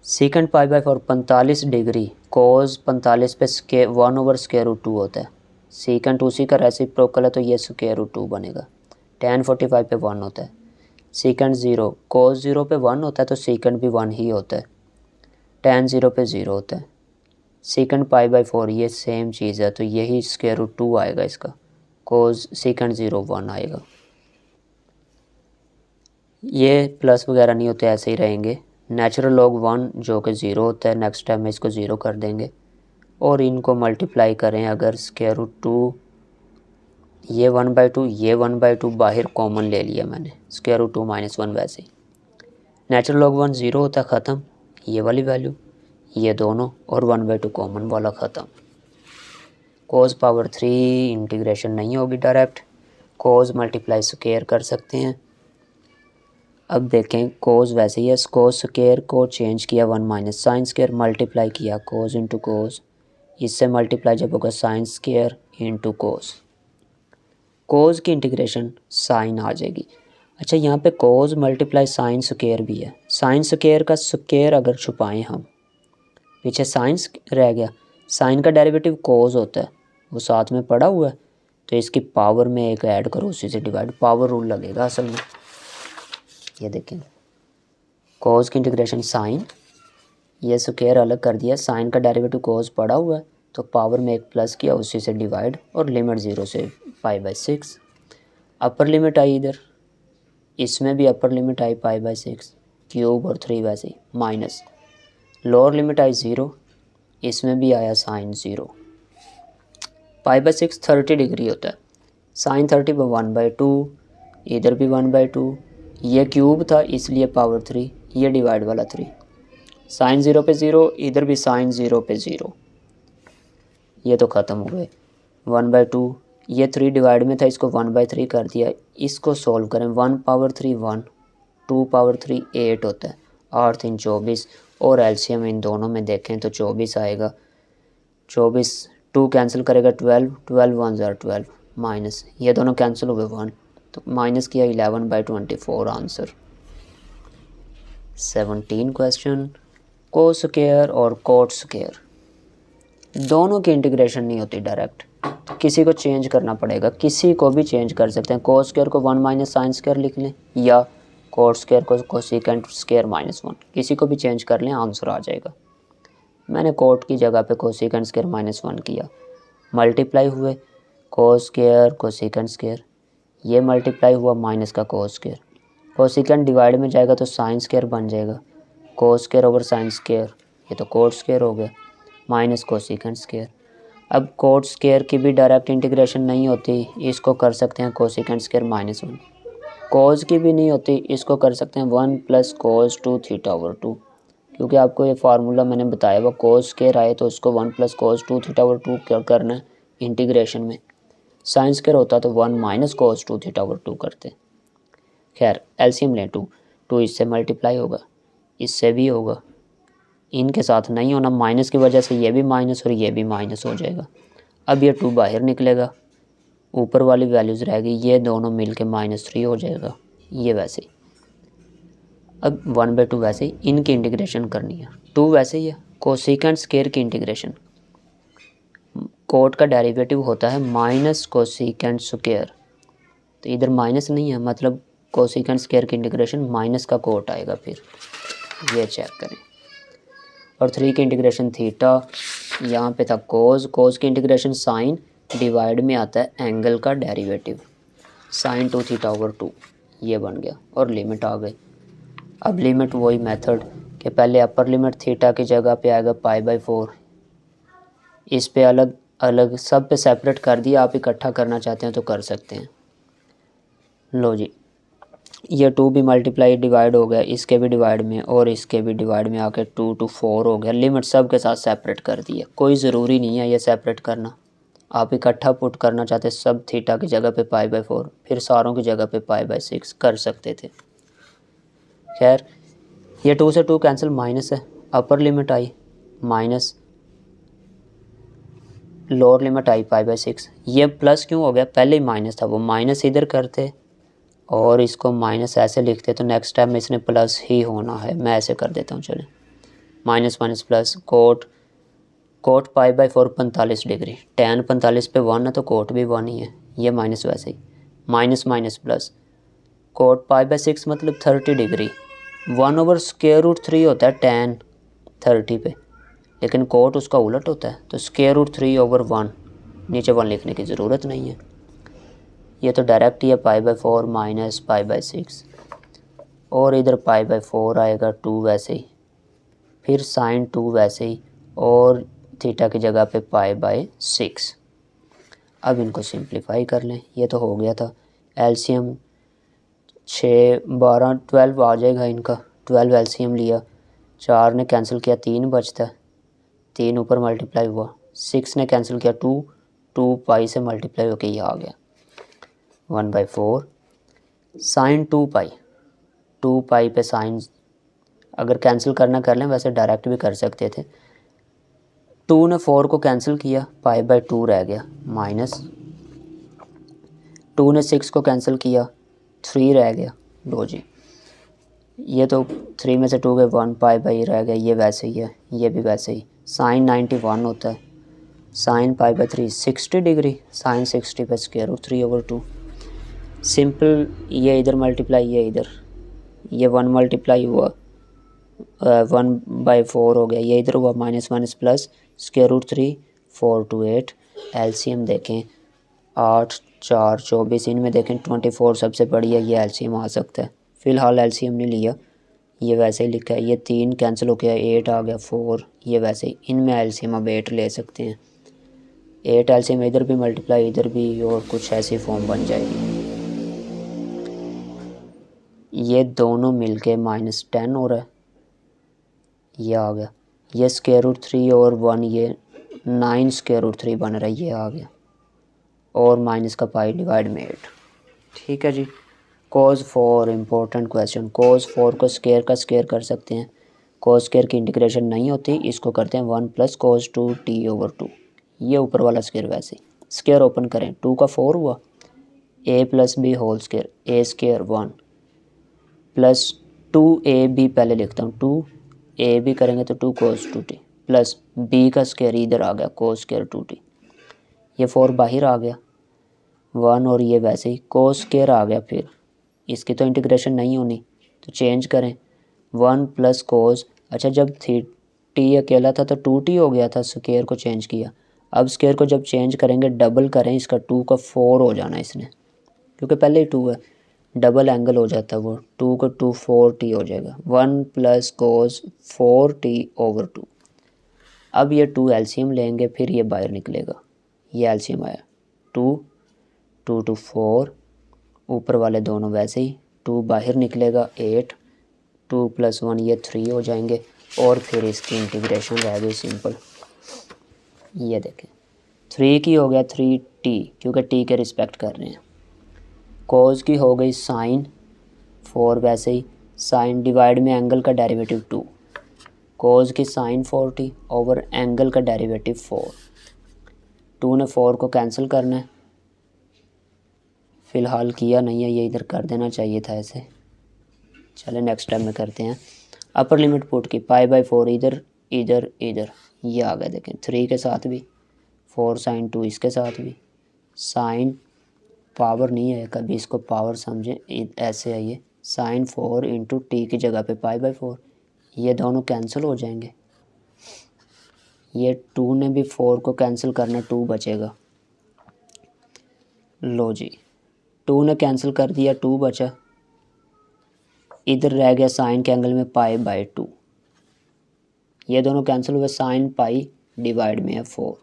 Second π/4 45 degree, cos 45 पे 1/√2 होता है। सीकेंड उसी का रेसिप्रोकल है तो ये √2 बनेगा। tan 45 पे 1 होता है। सीकेंड 0, कोस 0 पे 1 होता है तो सीकेंड भी 1 ही होता है। tan 0 पे 0 होता है। सीकेंड π/4 ये सेम चीज़ है तो यही √2 आएगा इसका। कोस सीकेंड 0 1 आएगा। ये प्लस वगैरह नहीं होते, ऐसे ही रहेंगे। नेचुरल लॉग 1 जो कि 0 होता है, नेक्स्ट टाइम में इसको 0 कर देंगे, और इनको मल्टीप्लाई करें अगर √2, ये 1/2 ये 1/2 बाहर कॉमन ले लिया मैंने, √2 - 1 वैसे ही। नेचुरल लॉग 1 0 होता है, ख़त्म ये वाली वैल्यू, ये दोनों, और 1/2 कॉमन वाला ख़त्म। कोस पावर 3 इंटीग्रेशन नहीं होगी डायरेक्ट, कोस मल्टीप्लाई स्क्वायर कर सकते हैं। अब देखें कोस वैसे ही है, कोस स्क्वायर को चेंज किया 1 - साइन स्क्वायर, मल्टीप्लाई किया कोस इंटू कोस, इससे मल्टीप्लाई जब होगा साइन स्क्वायर इंटू कोस, कोस की इंटीग्रेशन साइन आ जाएगी। अच्छा, यहाँ पे कोस मल्टीप्लाई साइन स्क्वायर भी है। साइन स्क्वायर का स्क्वायर अगर छुपाएं हम, पीछे साइन रह गया, साइन का डेरिवेटिव कोस होता है, वो साथ में पड़ा हुआ है, तो इसकी पावर में एक ऐड करो, उसी से डिवाइड, पावर रूल लगेगा असल में। ये देखें, कोस की इंटीग्रेशन साइन, ये स्क्वायर अलग कर दिया, साइन का डेरिवेटिव कोस पड़ा हुआ है तो पावर में एक प्लस किया, उसी से डिवाइड, और लिमिट 0 से π/6। अपर लिमिट आई इधर, इसमें भी अपर लिमिट आई π/6 क्यूब, और 3 वैसे ही माइनस, लोअर लिमिट आई 0, इसमें भी आया साइन 0। π/6 30 डिग्री होता है, साइन 30 पर 1/2, इधर भी 1/2, ये क्यूब था इसलिए पावर 3, ये डिवाइड वाला 3, साइन 0 पे 0, इधर भी साइन 0 पे 0, ये तो ख़त्म हो गए। 1/2, ये 3 डिवाइड में था, इसको 1/3 कर दिया। इसको सॉल्व करें, 1 पावर 3 1, 2 पावर 3 8 होता है, 8 3 24, और एलसीएम इन दोनों में देखें तो 24 आएगा। 24 2 कैंसिल करेगा 12, 12 1 ज़ार 12, माइनस, ये दोनों कैंसिल हो गए 1, तो माइनस किया 11/24 आंसर। 17 क्वेश्चन, कोस स्क्वायर और कोट स्क्वायर दोनों की इंटीग्रेशन नहीं होती डायरेक्ट, तो किसी को चेंज करना पड़ेगा, किसी को भी चेंज कर सकते हैं। कोस स्क्वायर को 1 - साइन स्क्वायर लिख लें, या कोट स्क्वायर को कोसेकेंट स्क्वायर -1, किसी को भी चेंज कर लें, आंसर आ जाएगा। मैंने कोट की जगह पे कोसेकेंट स्क्वायर -1 किया, मल्टीप्लाई हुए कोस स्क्वायर कोसेकेंट स्क्वायर, ये मल्टीप्लाई हुआ माइनस का कोस स्क्वायर, कोसेकेंट डिवाइड में जाएगा तो साइन स्क्वायर बन जाएगा, cos square over sine square, ये तो कोट स्क्वायर हो गया, माइनस कोसेकेंट स्क्वायर। अब कोट स्क्वायर की भी डायरेक्ट इंटीग्रेशन नहीं होती, इसको कर सकते हैं कोसेकेंट स्क्वायर -1। कोस की भी नहीं होती, इसको कर सकते हैं 1 + cos 2 θ/2, क्योंकि आपको ये फार्मूला मैंने बताया हुआ कोस स्क्वायर आए तो उसको 1 + cos 2 θ/2 क्या करना है इंटीग्रेशन में। साइन स्क्वायर होता तो 1 - cos 2 θ/2 करते। खैर एलसीएम लें 2 इससे मल्टीप्लाई होगा, इससे भी होगा, इनके साथ नहीं होना, माइनस की वजह से ये भी माइनस और ये भी माइनस हो जाएगा। अब ये 2 बाहर निकलेगा, ऊपर वाली वैल्यूज़ रहेगी, ये दोनों मिल के -3 हो जाएगा, ये वैसे ही। अब 1/2 वैसे ही इनकी इंटीग्रेशन करनी है, 2 वैसे ही है। कोसेकेंट स्क्वायर की इंटीग्रेशन, कोट का डेरिवेटिव होता है माइनस कोसेकेंट स्क्वायर, तो इधर माइनस नहीं है, मतलब कोसेकेंट स्क्वायर की इंटीग्रेशन माइनस का कोट आएगा, फिर ये चेक करें। और 3 की इंटीग्रेशन थीटा, यहाँ पे था कोस की इंटीग्रेशन साइन, डिवाइड में आता है एंगल का डेरिवेटिव, साइन 2 θ/2, ये बन गया और लिमिट आ गई। अब लिमिट वही मेथड कि पहले अपर लिमिट थीटा की जगह पे आएगा π/4, इस पे अलग अलग सब पे सेपरेट कर दिया, आप इकट्ठा करना चाहते हैं तो कर सकते हैं। लो जी, ये 2 भी मल्टीप्लाई डिवाइड हो गया, इसके भी डिवाइड में और इसके भी डिवाइड में आके 2 to 4 हो गया। लिमिट सब के साथ सेपरेट कर दी है, कोई ज़रूरी नहीं है ये सेपरेट करना, आप इकट्ठा पुट करना चाहते सब थीटा की जगह पे π/4, फिर सारों की जगह पे π/6 कर सकते थे। खैर ये 2 से 2 कैंसिल, माइनस है, अपर लिमिट आई माइनस, लोअर लिमिट आई π/6। ये प्लस क्यों हो गया, पहले ही माइनस था, वो माइनस इधर करते और इसको माइनस ऐसे लिखते तो नेक्स्ट टाइम इसने प्लस ही होना है। मैं ऐसे कर देता हूँ, चलें, minus minus plus, cot π/4 45 degree, tan 45 पे 1 है तो कोट भी 1 ही है, ये माइनस वैसे ही, माइनस माइनस प्लस, कोट π/6 मतलब 30 डिग्री, 1/√3 होता है tan 30 पे, लेकिन कोट उसका उलट होता है तो √3/1, नीचे 1 लिखने की ज़रूरत नहीं है, ये तो डायरेक्ट ही है π/4 माइनस π/6, और इधर π/4 आएगा 2 वैसे ही, फिर साइन 2 वैसे ही, और थीटा की जगह पे π/6। अब इनको सिंप्लीफाई कर लें, ये तो हो गया था। एलसीएम 6 12 12 आ जाएगा इनका, 12 एलसीएम लिया, 4 ने कैंसिल किया 3 बचता है, 3 ऊपर मल्टीप्लाई हुआ, 6 ने कैंसिल किया 2 पाई से मल्टीप्लाई होकर ये आ गया 1/4 साइन 2 पाई पे साइन, अगर कैंसिल करना कर लें, वैसे डायरेक्ट भी कर सकते थे। 2 ने 4 को कैंसिल किया, π/2 रह गया, माइनस 2 ने 6 को कैंसिल किया, 3 रह गया। लो जी, ये तो 3 में से 2 गए, 1 π/, रह गया, ये वैसे ही है, ये भी वैसे ही। साइन 91 होता है, साइन π/3 60 डिग्री, साइन 60 पे √3/2, सिंपल, ये इधर मल्टीप्लाई, ये इधर, ये 1 मल्टीप्लाई हुआ 1/4 हो गया, ये इधर हुआ minus minus plus, √3, 4 to 8, LCM देखें 8 4 24, इनमें देखें 24 सबसे बड़ी है, ये एलसीएम आ सकता है, फ़िलहाल एलसीएम नहीं लिया, ये वैसे ही लिखा है, ये 3 कैंसिल हो गया, 8 आ गया, 4, ये वैसे ही, इनमें एलसीएम अब 8 ले सकते हैं, 8 एलसीएम इधर भी मल्टीप्लाई इधर भी, और कुछ ऐसी फॉर्म बन जाएगी। ये दोनों मिलके -10 हो रहा है, ये आ गया, ये √3 और 1, ये 9 √3 बन रहा है, ये आ गया, और माइनस का π/8। ठीक है जी। cos 4 इम्पोर्टेंट क्वेश्चन, cos 4 को स्क्वायर का स्क्वायर कर सकते हैं, cos स्क्वायर की इंटीग्रेशन नहीं होती, इसको करते हैं 1 + cos 2t/2, ये ऊपर वाला स्क्वायर, वैसे स्क्वायर ओपन करें, 2 का 4 हुआ, a + b whole square, a² 1 plus 2ab, पहले लिखता हूँ 2ab करेंगे तो 2 cos 2t प्लस b का स्क्वायर इधर आ गया cos स्क्वायर 2t, ये 4 बाहर आ गया 1, और ये वैसे ही cos स्क्वायर आ गया, फिर इसकी तो इंटीग्रेशन नहीं होनी तो चेंज करें 1 + cos, अच्छा जब t अकेला था तो 2t हो गया था, स्क्वायर को चेंज किया, अब स्क्वायर को जब चेंज करेंगे डबल करें, इसका 2 का 4 हो जाना इसने, क्योंकि पहले ही 2 है, डबल एंगल हो जाता है वो, 2 को 2 4t हो जाएगा, 1 + cos 4t/2, अब ये 2 एलसीएम लेंगे, फिर ये बाहर निकलेगा, ये एलसीएम आया 2 2 2 4, ऊपर वाले दोनों वैसे ही, 2 बाहर निकलेगा 8, 2 + 1 ये 3 हो जाएंगे, और फिर इसकी इंटीग्रेशन रह गई सिंपल। ये देखें 3 की हो गया 3t, क्योंकि t के रिस्पेक्ट कर रहे हैं। कोज की हो गई साइन 4, वैसे ही साइन डिवाइड में एंगल का डेरिवेटिव 2, कोज की साइन 4t ओवर एंगल का डेरिवेटिव 4। 2 ने 4 को कैंसिल करना है, फ़िलहाल किया नहीं है, ये इधर कर देना चाहिए था ऐसे। चले नेक्स्ट टाइम में करते हैं। अपर लिमिट पुट की π/4 इधर इधर इधर, ये आ गया देखें 3 के साथ भी, 4 sin 2 इसके साथ भी, साइन पावर नहीं है कभी, इसको पावर समझें, ऐसे है ये sin 4 × t की जगह पे π/4, ये दोनों कैंसिल हो जाएंगे। ये 2 ने भी 4 को कैंसिल करना, 2 बचेगा। लो जी 2 ने कैंसिल कर दिया, 2 बचा, इधर रह गया साइन के एंगल में π/2, ये दोनों कैंसिल हुए, साइन पाई डिवाइड में है 4,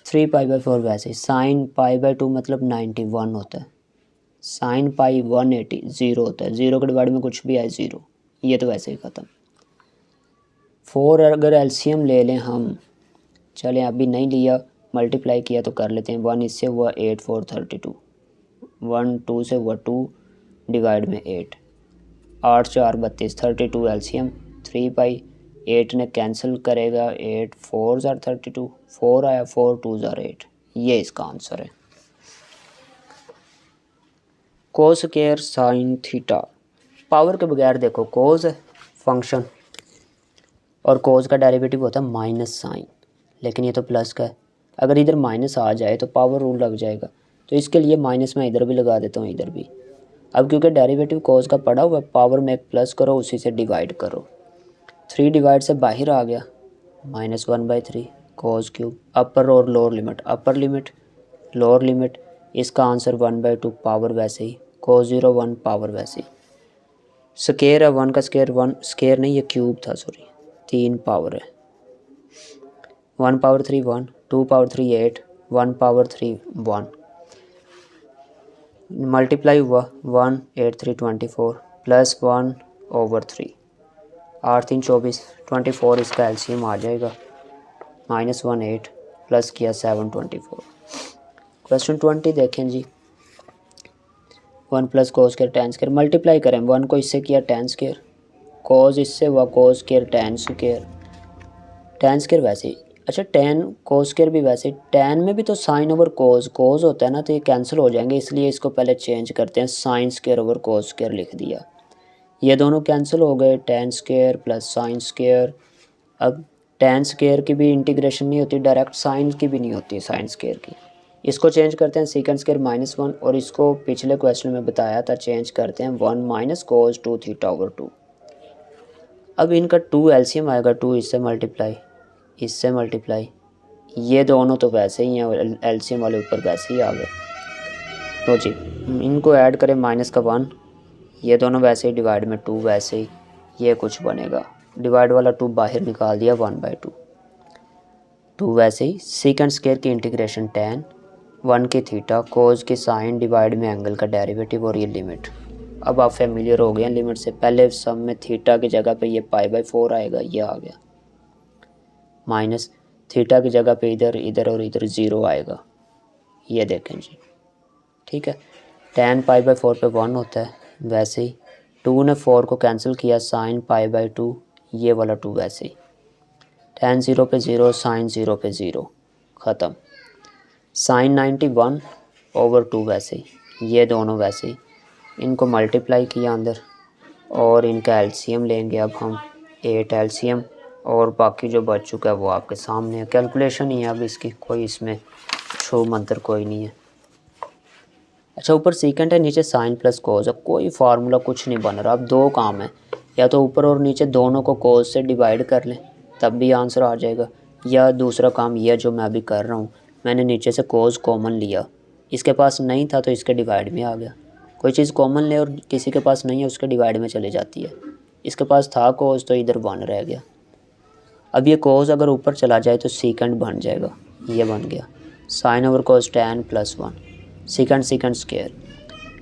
3 π/4 वैसे ही, साइन π/2 मतलब 91 होता है, साइन पाई 180 0 होता है, 0 के डिवाइड में कुछ भी आए 0, ये तो वैसे ही ख़त्म। 4 अगर एलसीएम ले लें हम, चलें अभी नहीं लिया, मल्टीप्लाई किया तो कर लेते हैं, 1 इससे हुआ 8 4 32, 1 2 से हुआ 2 डिवाइड में 8, 8 4 32, 32 एलसीएम, 3/8 ने कैंसिल करेगा, 8 4 32, 4 आया, 4 2 8, ये इसका आंसर है। Cos square sine theta, power के बगैर देखो कोस है फंक्शन, और कोस का डेरिवेटिव होता है माइनस साइन, लेकिन ये तो प्लस का है, अगर इधर माइनस आ जाए तो पावर रूल लग जाएगा, तो इसके लिए माइनस मैं इधर भी लगा देता हूँ, इधर भी। अब क्योंकि डेरिवेटिव कोस का पड़ा हुआ, पावर में एक प्लस करो, उसी से डिवाइड करो, 3 डिवाइड से बाहर आ गया, -1/3 कोस क्यूब, अपर और lower limit, upper limit lower limit, इसका आंसर 1/2, पावर वैसे ही, कोस 0 1, पावर वैसे ही, स्क्वायर है 1 का स्क्वायर, 1 स्क्वायर नहीं, ये क्यूब था सॉरी, 3 पावर है, 1/3 1, 2/3 8, 1/3 1, मल्टीप्लाई हुआ 1 8 3 24 प्लस 1/3, 8 3 24, 24 इसका एलसीएम आ जाएगा, -1 8 प्लस किया 7 24। क्वेश्चन 20 देखें जी, 1 + cos square tan square, multiply करें, 1 को इससे किया tan स्क्वायर, कोस इससे हुआ cos square tan square, tan square वैसे ही, अच्छा tan कोस स्क्वायर भी वैसे ही, tan में भी तो साइन ओवर कोस कोस होता है ना, तो ये कैंसिल हो जाएंगे, इसलिए इसको पहले चेंज करते हैं, sine square over cos square लिख दिया, ये दोनों कैंसिल हो गए, tan square plus sine square. अब tan स्क्वायर की भी इंटीग्रेशन नहीं होती डायरेक्ट, साइन की भी नहीं होती साइन स्क्वायर की, इसको चेंज करते हैं सेकंड स्क्वायर -1, और इसको पिछले क्वेश्चन में बताया था, चेंज करते हैं 1 - cos 2 θ/2। अब इनका 2 एलसीएम आएगा, 2 इससे मल्टीप्लाई, इससे मल्टीप्लाई, ये दोनों तो वैसे ही हैं, एलसीएम वाले ऊपर वैसे ही आ गए, तो जी इनको ऐड करें -1, ये दोनों वैसे ही, डिवाइड में 2 वैसे ही, ये कुछ बनेगा, डिवाइड वाला 2 बाहर निकाल दिया, 1/2, 2 वैसे ही, सेकंड स्क्वायर की इंटीग्रेशन tan, 1 की थीटा, कोस की साइन, डिवाइड में एंगल का डेरिवेटिव, और ये लिमिट। अब आप फेमिलियर हो गए हैं लिमिट से, पहले सम में थीटा की जगह पे ये π/4 आएगा, ये आ गया, माइनस थीटा की जगह पे इधर इधर और इधर 0 आएगा, ये देखें जी, ठीक है। tan π/4 पे 1 होता है, वैसे ही 2 ने 4 को कैंसिल किया, साइन π/2, ये वाला 2 वैसे ही, tan 0 पे 0, साइन 0 पे 0, ख़त्म, साइन 91/2 वैसे ही, ये दोनों वैसे ही, इनको मल्टीप्लाई किया अंदर, और इनका एलसीएम लेंगे अब हम, 8 एलसीएम, और बाकी जो बच चुका है वो आपके सामने है, कैलकुलेशन ही है अब इसकी, कोई इसमें शो मंत्र कोई नहीं है। अच्छा ऊपर सीकेंट है, नीचे साइन प्लस कोस है, कोई फार्मूला कुछ नहीं बन रहा, अब 2 काम है, या तो ऊपर और नीचे दोनों को कोस से डिवाइड कर लें तब भी आंसर आ जाएगा, या दूसरा काम यह जो मैं अभी कर रहा हूँ, मैंने नीचे से कोस कॉमन लिया, इसके पास नहीं था तो इसके डिवाइड में आ गया, कोई चीज़ कॉमन ले और किसी के पास नहीं है उसके डिवाइड में चले जाती है, इसके पास था कोस तो इधर 1 रह गया, अब ये कोस अगर ऊपर चला जाए तो सीकेंड बन जाएगा, ये बन गया साइन ओवर कोस tan + 1 सीकेंड स्क्वायर।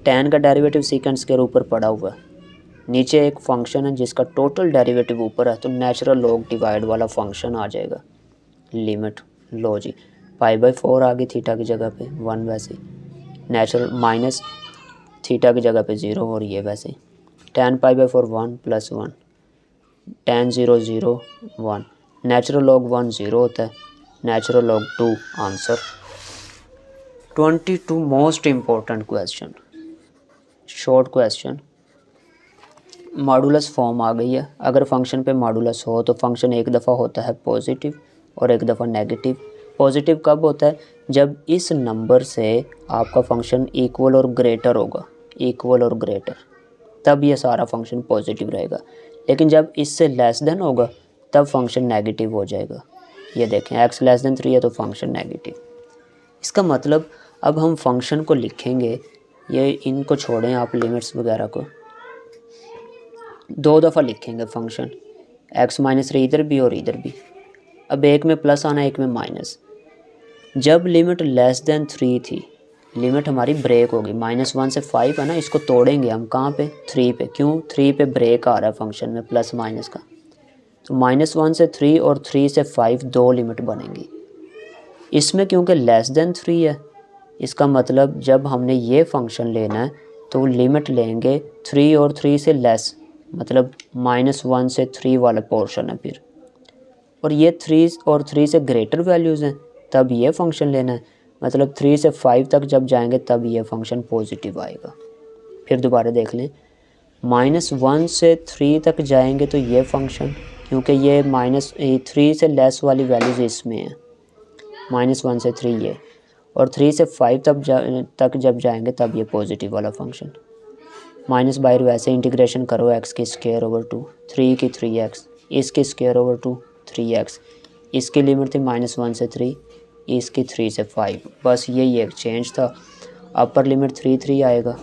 tan का डेरिवेटिव सीकेंड स्क्वायर ऊपर पड़ा हुआ है, नीचे एक फंक्शन है जिसका टोटल डेरिवेटिव ऊपर है, तो नेचुरल लॉग डिवाइड वाला फंक्शन आ जाएगा। लिमिट लो जी, π/4 आ गई थीटा की जगह पे 1, वैसे नेचुरल माइनस थीटा की जगह पे 0, और ये वैसे tan π/4 1 + 1 tan 0 0 1 नेचुरल लॉग 1 0 होता है, natural log 2 answer. 22 most important question, short question. Modulus form आ गई है। अगर फंक्शन पे मॉडुलस हो तो फंक्शन एक दफ़ा होता है पॉजिटिव और एक दफ़ा नेगेटिव। पॉजिटिव कब होता है? जब इस नंबर से आपका फंक्शन इक्वल और ग्रेटर होगा, इक्वल और ग्रेटर, तब ये सारा फंक्शन पॉजिटिव रहेगा। लेकिन जब इससे लेस देन होगा तब फंक्शन नेगेटिव हो जाएगा। ये देखें x < 3 है तो फंक्शन नेगेटिव। इसका मतलब अब हम फंक्शन को लिखेंगे, ये इनको छोड़ें आप लिमिट्स वगैरह को, 2 दफ़ा लिखेंगे फंक्शन x - 3 इधर भी और इधर भी। अब एक में प्लस आना, एक में माइनस। जब लिमिट < 3 थी, लिमिट हमारी ब्रेक होगी, -1 से 5 है ना, इसको तोड़ेंगे हम कहाँ पे? 3 पे। क्यों? 3 पे ब्रेक आ रहा है फंक्शन में प्लस माइनस का, तो -1 से 3 और 3 से 5 2 लिमिट बनेंगी। इसमें क्योंकि < 3 है, इसका मतलब जब हमने ये फंक्शन लेना है तो लिमिट लेंगे 3 और 3 से लेस, मतलब -1 से 3 वाला पोर्शन है फिर, और ये 3 और 3 से ग्रेटर वैल्यूज़ हैं तब ये फंक्शन लेना है, मतलब 3 से 5 तक जब जाएंगे तब ये फंक्शन पॉजिटिव आएगा। फिर दोबारा देख लें, -1 से 3 तक जाएंगे तो ये फंक्शन, क्योंकि ये -3 से लेस वाली वैल्यूज़ इसमें है, -1 से 3 ये, और 3 से 5 तक जब जाएंगे तब ये पॉजिटिव वाला फंक्शन। माइनस बाहर वैसे इंटीग्रेशन करो, x की स्क्वायर ओवर 2, 3 की 3x, इसकी स्क्वायर ओवर 2 3x, इसकी लिमिट थी -1 से 3, इसकी 3 से 5, बस यही एक चेंज था। अपर लिमिट 3 आएगा,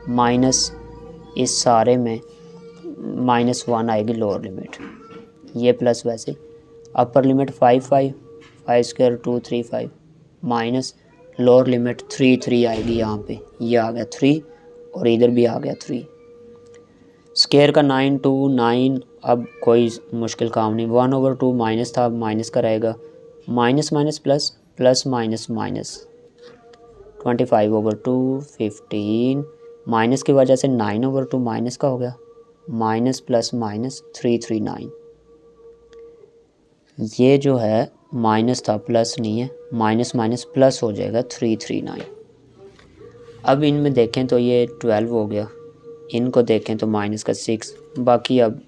माइनस इस सारे में -1 आएगी लोअर लिमिट, ये प्लस वैसे upper limit 5 square 2 3 5, minus lower limit 3 आएगी यहाँ पे, ये आ गया 3 और इधर भी आ गया 3। स्क्वायर का 9 2 9, अब कोई मुश्किल काम नहीं, 1/2 माइनस था, अब माइनस का रहेगा, minus minus plus, plus minus minus, 25/2 15, minus की वजह से 9/2 माइनस का हो गया, माइनस प्लस माइनस 339। ये जो है माइनस था, प्लस नहीं है, माइनस माइनस प्लस हो जाएगा 339। अब इनमें देखें तो ये 12 हो गया, इनको देखें तो माइनस का 6, बाकी अब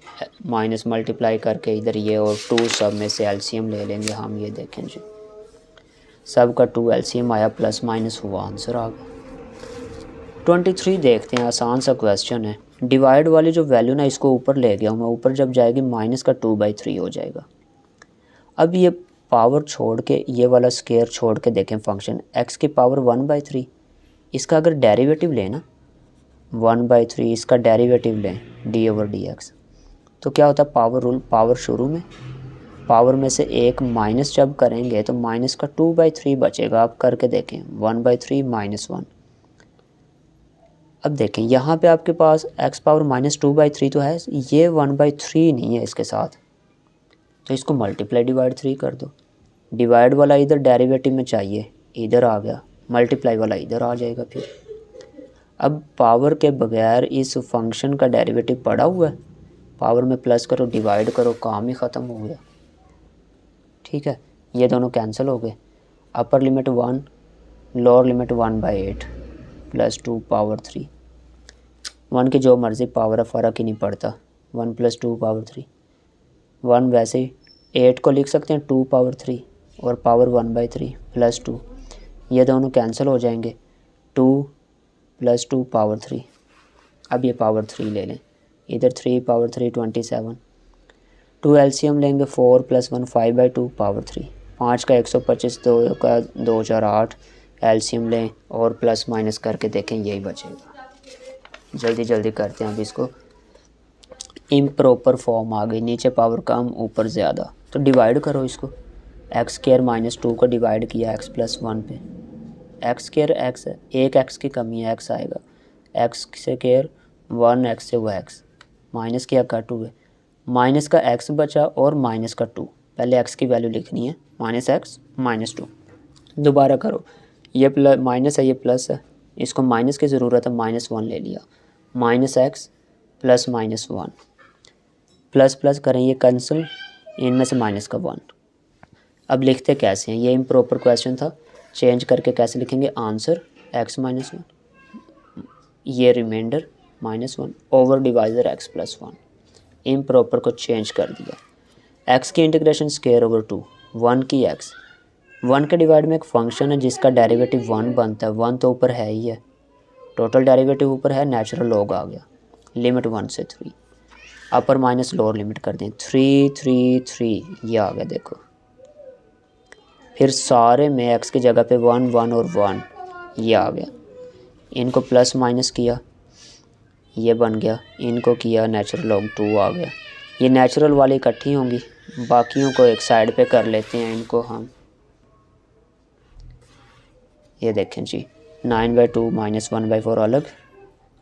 माइनस मल्टीप्लाई करके इधर ये और 2 सब में से एलसीएम ले लेंगे हम। ये देखें जी, सब का 2 एलसीएम आया, प्लस माइनस हुआ, आंसर आ गया। 23 देखते हैं, आसान सा क्वेश्चन है। डिवाइड वाली जो वैल्यू ना, इसको ऊपर ले गया हूँ मैं, ऊपर जब जाएगी माइनस का 2/3 हो जाएगा। अब ये पावर छोड़ के, ये वाला स्क्वायर छोड़ के देखें फंक्शन x की पावर 1/3, इसका अगर डेरिवेटिव लें ना 1/3, इसका डेरिवेटिव लें d/dx, तो क्या होता है? पावर रूल, पावर शुरू में, पावर में से एक माइनस जब करेंगे तो माइनस का 2/3 बचेगा। आप करके देखें 1/3 -1। अब देखें यहाँ पे आपके पास x पावर -2/3 तो है, ये 1/3 नहीं है इसके साथ, तो इसको मल्टीप्लाई डिवाइड 3 कर दो। डिवाइड वाला इधर डेरिवेटिव में चाहिए, इधर आ गया, मल्टीप्लाई वाला इधर आ जाएगा। फिर अब पावर के बगैर इस फंक्शन का डेरिवेटिव पड़ा हुआ है, पावर में प्लस करो, डिवाइड करो, काम ही ख़त्म हो गया। ठीक है, ये दोनों कैंसिल हो गए। Upper limit 1, lower limit 1/8 plus 2 power 3, 1 की जो मर्ज़ी पावर है, फ़र्क ही नहीं पड़ता, 1 + 2 पावर 3, 1 वैसे ही 8 को लिख सकते हैं 2 पावर 3 और पावर 1/3 प्लस 2, ये दोनों कैंसिल हो जाएंगे, 2 + 2 पावर 3। अब ये पावर 3 ले लें, इधर 3 पावर 3 27, 2 एलसीएम लेंगे, 4 + 1 5/2 पावर 3, 5 का 125, 2 का 2 4 8, एलसीएम लें और प्लस माइनस करके देखें, यही बचेगा। जल्दी जल्दी करते हैं अब इसको। इम्प्रॉपर फॉर्म आ गई, नीचे पावर कम ऊपर ज़्यादा, तो डिवाइड करो इसको। एक्स स्क्वायर माइनस 2 को डिवाइड किया एक्स प्लस 1 पे, एक्स स्क्वायर एक्स है, एक एक्स की कमी है, एक्स आएगा, एक्स स्क्वायर 1 एक्स से वह एक्स, माइनस किया का 2 है, माइनस का एक्स बचा और माइनस का 2, पहले एक्स की वैल्यू लिखनी है, माइनस एक्स माइनस 2। दोबारा करो, ये प्लस माइनस है, ये प्लस है, इसको माइनस की ज़रूरत है, माइनस 1 ले लिया, minus x plus minus 1, plus plus करें ये कैंसिल, इनमें से माइनस का 1। अब लिखते कैसे हैं, ये इम्प्रॉपर क्वेश्चन था, चेंज करके कैसे लिखेंगे, आंसर एक्स माइनस 1, ये remainder minus 1 over divisor x plus 1, improper को चेंज कर दिया। एक्स की इंटीग्रेशन स्क्वायर ओवर 2, 1 की एक्स, 1 के डिवाइड में एक फंक्शन है जिसका डेरिवेटिव 1 बनता है, 1 तो ऊपर है ही है, टोटल डेरिवेटिव ऊपर है, नेचुरल लॉग आ गया, लिमिट 1 से 3, अपर माइनस लोअर लिमिट कर दें, 3 3 3, ये आ गया देखो। फिर सारे में एक्स की जगह पे 1 1 और 1, ये आ गया, इनको प्लस माइनस किया, ये बन गया, इनको किया नेचुरल लॉग 2 आ गया। ये नेचुरल वाली इकट्ठी होंगी, बाकियों को एक साइड पे कर लेते हैं, इनको हम ये देखें जी, 9/2 माइनस 1/4 अलग,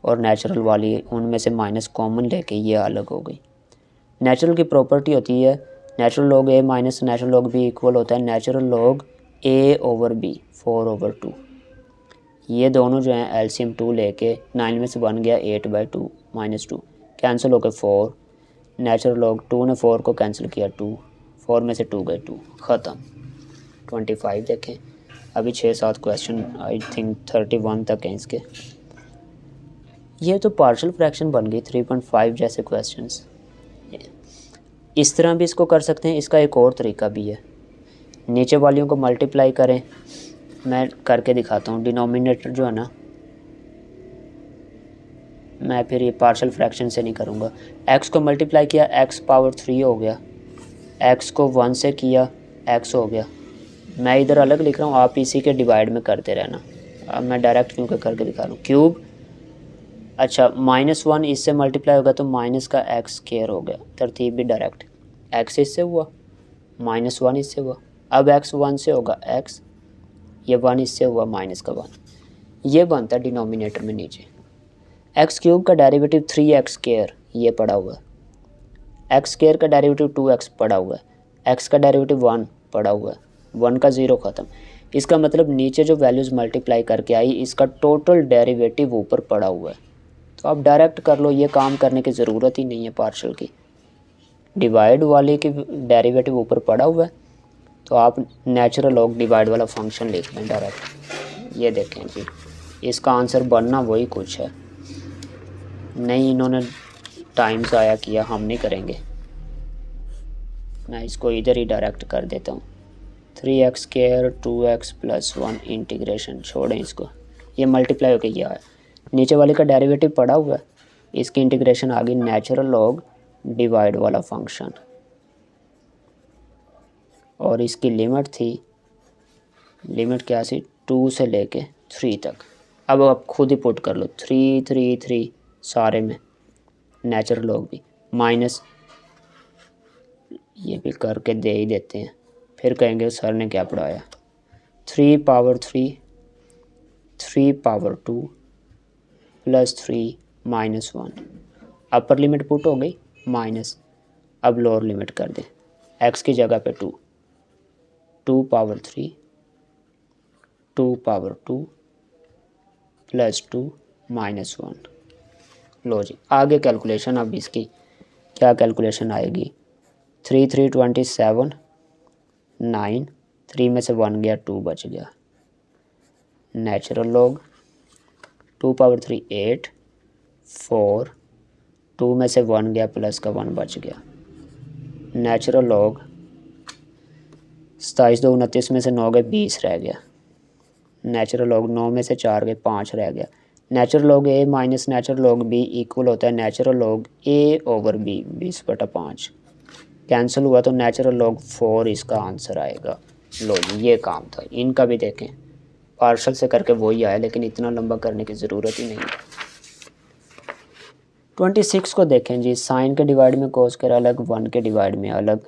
और नेचुरल वाली उनमें से माइनस कॉमन लेके ये अलग हो गई। नेचुरल की प्रॉपर्टी होती है natural log A minus natural log B equal होता है natural log A over B 4/2। ये दोनों जो हैं एलसीएम 2 लेके 9 में से बन गया 8/2 माइनस 2, कैंसिल होकर 4, नेचुरल लॉग 2 ने 4 को कैंसिल किया 2, 4 में से 2 गए 2, ख़त्म। 25 देखें, अभी 6-7 क्वेश्चन, आई थिंक 31 तक हैं इसके। ये तो पार्शियल फ्रैक्शन बन गई 3.5 जैसे क्वेश्चंस। इस तरह भी इसको कर सकते हैं, इसका एक और तरीका भी है, नीचे वालियों को मल्टीप्लाई करें, मैं करके दिखाता हूँ। डिनोमिनेटर जो है ना, मैं फिर ये पार्शियल फ्रैक्शन से नहीं करूँगा, एक्स को मल्टीप्लाई किया एक्स पावर 3 हो गया, एक्स को 1 से किया एक्स हो गया, मैं इधर अलग लिख रहा हूँ, आप इसी के डिवाइड में करते रहना। अब मैं डायरेक्ट क्यों करके दिखा रहा हूँ, क्यूब, अच्छा -1 इससे मल्टीप्लाई होगा तो माइनस का एक्स स्क्वायर हो गया, तरतीब भी डायरेक्ट, एक्स इससे हुआ, -1 इससे हुआ, अब एक्स 1 से होगा एक्स, ये 1 इससे हुआ माइनस का 1, ये बनता है डिनोमिनेटर में नीचे। एक्स क्यूब का डेरिवेटिव 3x स्क्वायर ये पड़ा हुआ है, एक्स स्क्वायर का डेरिवेटिव 2x पड़ा हुआ है, एक्स का डेरिवेटिव 1 पड़ा हुआ है, 1 का 0 ख़त्म। इसका मतलब नीचे जो वैल्यूज़ मल्टीप्लाई करके आई इसका टोटल डेरिवेटिव ऊपर पड़ा हुआ है, तो आप डायरेक्ट कर लो, ये काम करने की ज़रूरत ही नहीं है पार्शियल की। डिवाइड वाले की डेरिवेटिव ऊपर पड़ा हुआ है तो आप नेचुरल लॉग डिवाइड वाला फंक्शन लिख लें डायरेक्ट। ये देखें जी, इसका आंसर बनना वही कुछ है, नहीं इन्होंने टाइम ज़ाया किया, हम नहीं करेंगे, मैं इसको इधर ही डायरेक्ट कर देता हूँ। 3x square 2x plus 1 integration, छोड़ें इसको, ये मल्टीप्लाई होकर ये आया, नीचे वाले का डेरिवेटिव पड़ा हुआ है, इसकी इंटीग्रेशन आ गई नेचुरल लॉग डिवाइड वाला फंक्शन, और इसकी लिमिट थी, लिमिट क्या थी 2 से लेके 3 तक। अब आप खुद ही पुट कर लो, 3 3 3 सारे में, नेचुरल लॉग भी माइनस, ये भी करके दे ही देते हैं, फिर कहेंगे सर ने क्या पढ़ाया, 3 power 3 3 power 2 plus 3 minus 1, upper limit put हो गई माइनस, अब लोअर लिमिट कर दें, एक्स की जगह पे 2, 2 पावर 3 2 पावर 2 प्लस 2 माइनस 1। लो जी, आगे कैलकुलेशन, अब इसकी क्या कैलकुलेशन आएगी, 3 3 27 9, 3 में से 1 गया 2 बच गया, नेचुरल लॉग 2 पावर 3 8 4, 2 में से 1 गया प्लस का 1 बच गया, नेचुरल लॉग 27 2 29 में से 9 गए 20 रह गया, नेचुरल लॉग 9 में से 4 गए 5 रह गया, natural log A minus natural log B equal होता है natural log A over B 20/5, cancel हुआ तो नेचुरल लॉग 4 इसका आंसर आएगा। लो जी, ये काम था, इनका भी देखें, पार्शल से करके वही आया, लेकिन इतना लंबा करने की ज़रूरत ही नहीं है। 26 को देखें जी, साइन के डिवाइड में कोस कर अलग, 1 के डिवाइड में अलग,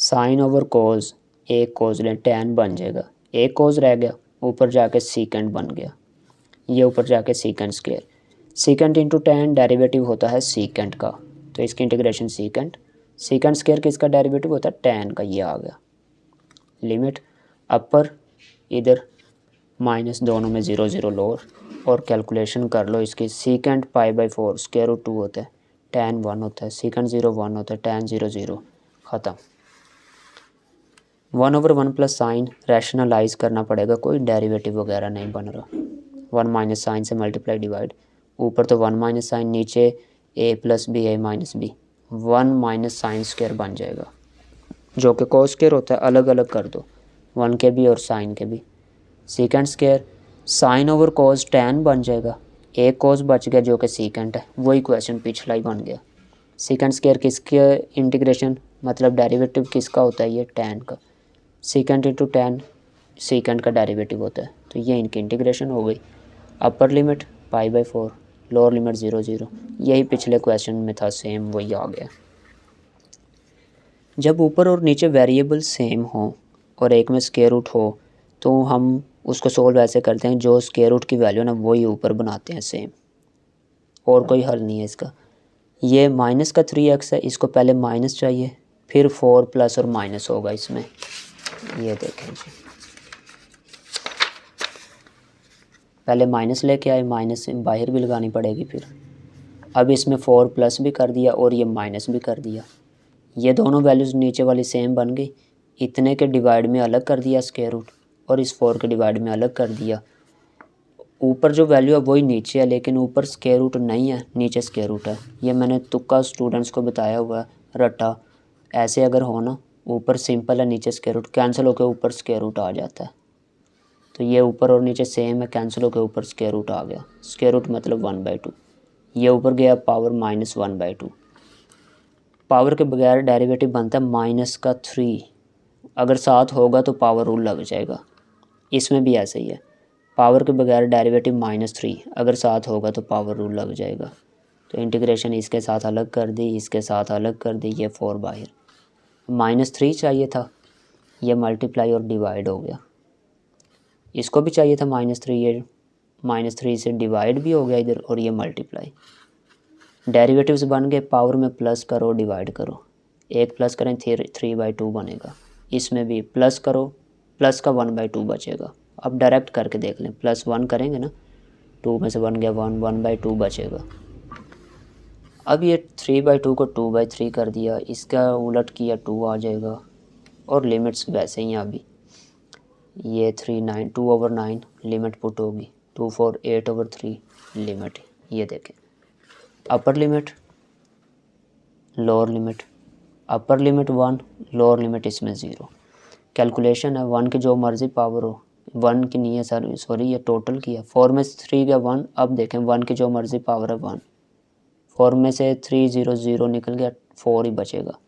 साइन ओवर कोज, एक कोज लें tan बन जाएगा, एक कोज रह गया, ऊपर जाके सीकेंट बन गया, ये ऊपर जाके secant square, secant into tan derivative होता है सीकेंट का, तो इसकी इंटीग्रेशन सीकेंट, सीकेंट स्क्वायर किसका डेरिवेटिव होता है tan का, ये आ गया। लिमिट अपर इधर माइनस दोनों में 0 0 लोअर, और कैलकुलेशन कर लो इसकी, सीकेंट π/4 स्क्वायर रूट 2 होता है, tan 1 होता है, सीकेंट 0 1 होता है, tan 0 0, ख़त्म। 1/1 प्लस साइन रैशनलाइज करना पड़ेगा, कोई डेरिवेटिव वगैरह नहीं बन रहा। 1 माइनस साइन से मल्टीप्लाई डिवाइड, ऊपर तो 1 माइनस साइन, नीचे a plus B a minus B, 1 minus sine square बन जाएगा, जो कि कोस स्क्वायर होता है, अलग अलग कर दो, 1 के भी और साइन के भी। सीकेंट स्क्वायर साइन ओवर कोस tan बन जाएगा, एक कोस बच गया जो कि सीकेंट है, वही क्वेश्चन पिछला ही बन गया। सीकेंट स्क्वायर किसके इंटीग्रेशन मतलब डेरिवेटिव किसका होता है, ये tan का, सीकेंट इंटू tan सीकेंट का डेरिवेटिव होता है, तो ये इनकी इंटीग्रेशन हो गई। अपर लिमिट π/4, लोअर लिमिट 0 0, यही पिछले क्वेश्चन में था, सेम वही आ गया। जब ऊपर और नीचे वेरिएबल सेम हो और एक में स्क्वायर रूट हो, तो हम उसको सोल्व ऐसे करते हैं, जो स्क्वायर रूट की वैल्यू ना वही ऊपर बनाते हैं सेम, और कोई हल नहीं है इसका। ये माइनस का 3x है, इसको पहले माइनस चाहिए, फिर 4 प्लस और माइनस होगा इसमें, ये देखें जी, पहले माइनस लेके आए, माइनस बाहर भी लगानी पड़ेगी फिर। अब इसमें 4 प्लस भी कर दिया और ये माइनस भी कर दिया, ये दोनों वैल्यूज़ नीचे वाली सेम बन गई, इतने के डिवाइड में अलग कर दिया स्क्वायर रूट, और इस 4 के डिवाइड में अलग कर दिया। ऊपर जो वैल्यू है वही नीचे है, लेकिन ऊपर स्क्वायर रूट नहीं है, नीचे स्क्वायर रूट है। ये मैंने तुक्का स्टूडेंट्स को बताया हुआ है, रट्टा। ऐसे अगर हो ना, ऊपर सिंपल है, नीचे स्क्वायर रूट, कैंसिल होकर ऊपर स्क्वायर रूट आ जाता है। तो ये ऊपर और नीचे सेम है, कैंसिल होकर ऊपर स्क्वायर रूट आ गया, स्क्वायर रूट मतलब 1/2, ये ऊपर गया पावर -1/2। पावर के बगैर डेरिवेटिव बनता है -3, अगर साथ होगा तो पावर रूल लग जाएगा, इसमें भी ऐसे ही है, पावर के बगैर डेरिवेटिव -3, अगर साथ होगा तो पावर रूल लग जाएगा। तो इंटीग्रेशन इसके साथ अलग कर दी, इसके साथ अलग कर दी, ये 4 बाहर, -3 चाहिए था, ये मल्टीप्लाई और डिवाइड हो गया, इसको भी चाहिए था -3, ये -3 से डिवाइड भी हो गया इधर, और ये मल्टीप्लाई। डेरिवेटिव्स बन गए, पावर में प्लस करो डिवाइड करो, एक प्लस करें 3/2 बनेगा, इसमें भी प्लस करो, प्लस का 1/2 बचेगा। अब डायरेक्ट करके देख लें, +1 करेंगे ना, 2 में से बन गया 1, 1/2 बचेगा। अब ये 3/2 को 2/3 कर दिया, इसका उलट किया 2 आ जाएगा, और लिमिट्स वैसे ही अभी ये 2/9 लिमिट पुट होगी, 2 4 8/3 लिमिट, ये देखें। Upper limit lower limit, upper limit 1, lower limit इसमें 0। कैलकुलेशन है, 1 की जो मर्ज़ी पावर हो, 1 की नहीं है सर, सॉरी ये टोटल की है, 4 में से 3 गया 1, अब देखें 1 की जो मर्ज़ी पावर है 1, 4 में से 3 0 0 निकल गया, 4 ही बचेगा,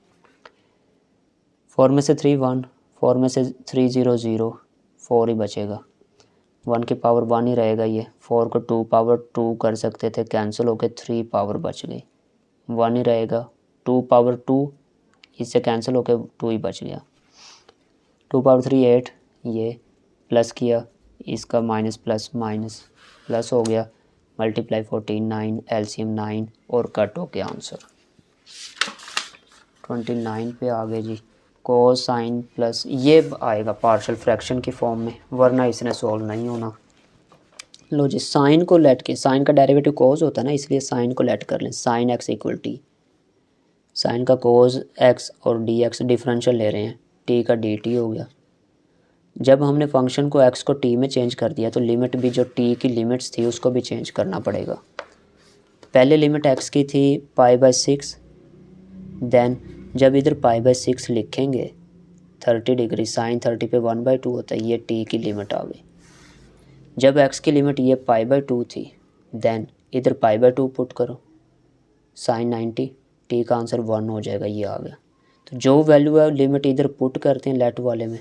4 में से 3 1, 4 में से 3 0 0, 4 ही बचेगा, 1 की पावर 1 ही रहेगा, ये 4 को 2 पावर 2 कर सकते थे, कैंसिल होकर 3 पावर बच गई, 1 ही रहेगा, 2 पावर 2 इससे कैंसिल होकर 2 ही बच गया, 2 पावर 3 8, ये प्लस किया, इसका माइनस प्लस माइनस प्लस हो गया, मल्टीप्लाई 14 9, एलसीएम 9, और कट हो के आंसर 29 पे आ गए जी। कोस साइन प्लस ये आएगा पार्शियल फ्रैक्शन की फॉर्म में, वरना इसने सॉल्व नहीं होना। लो जी, साइन को लेट के, साइन का डेरिवेटिव कोस होता है ना, इसलिए साइन को लेट कर लें, sine x equal t, sine का कोस x और dx डिफरेंशियल ले रहे हैं, t का dt हो गया। जब हमने फंक्शन को x को t में चेंज कर दिया, तो लिमिट भी जो t की लिमिट्स थी उसको भी चेंज करना पड़ेगा। पहले लिमिट x की थी π/6, देन जब इधर π/6 लिखेंगे 30 डिग्री, साइन 30 पे 1/2 होता है, ये t की लिमिट आ गई। जब x की लिमिट ये π/2 थी, देन इधर π/2 पुट करो, साइन 90, t का आंसर 1 हो जाएगा, ये आ गया। तो जो वैल्यू है लिमिट इधर पुट करते हैं लेट वाले में,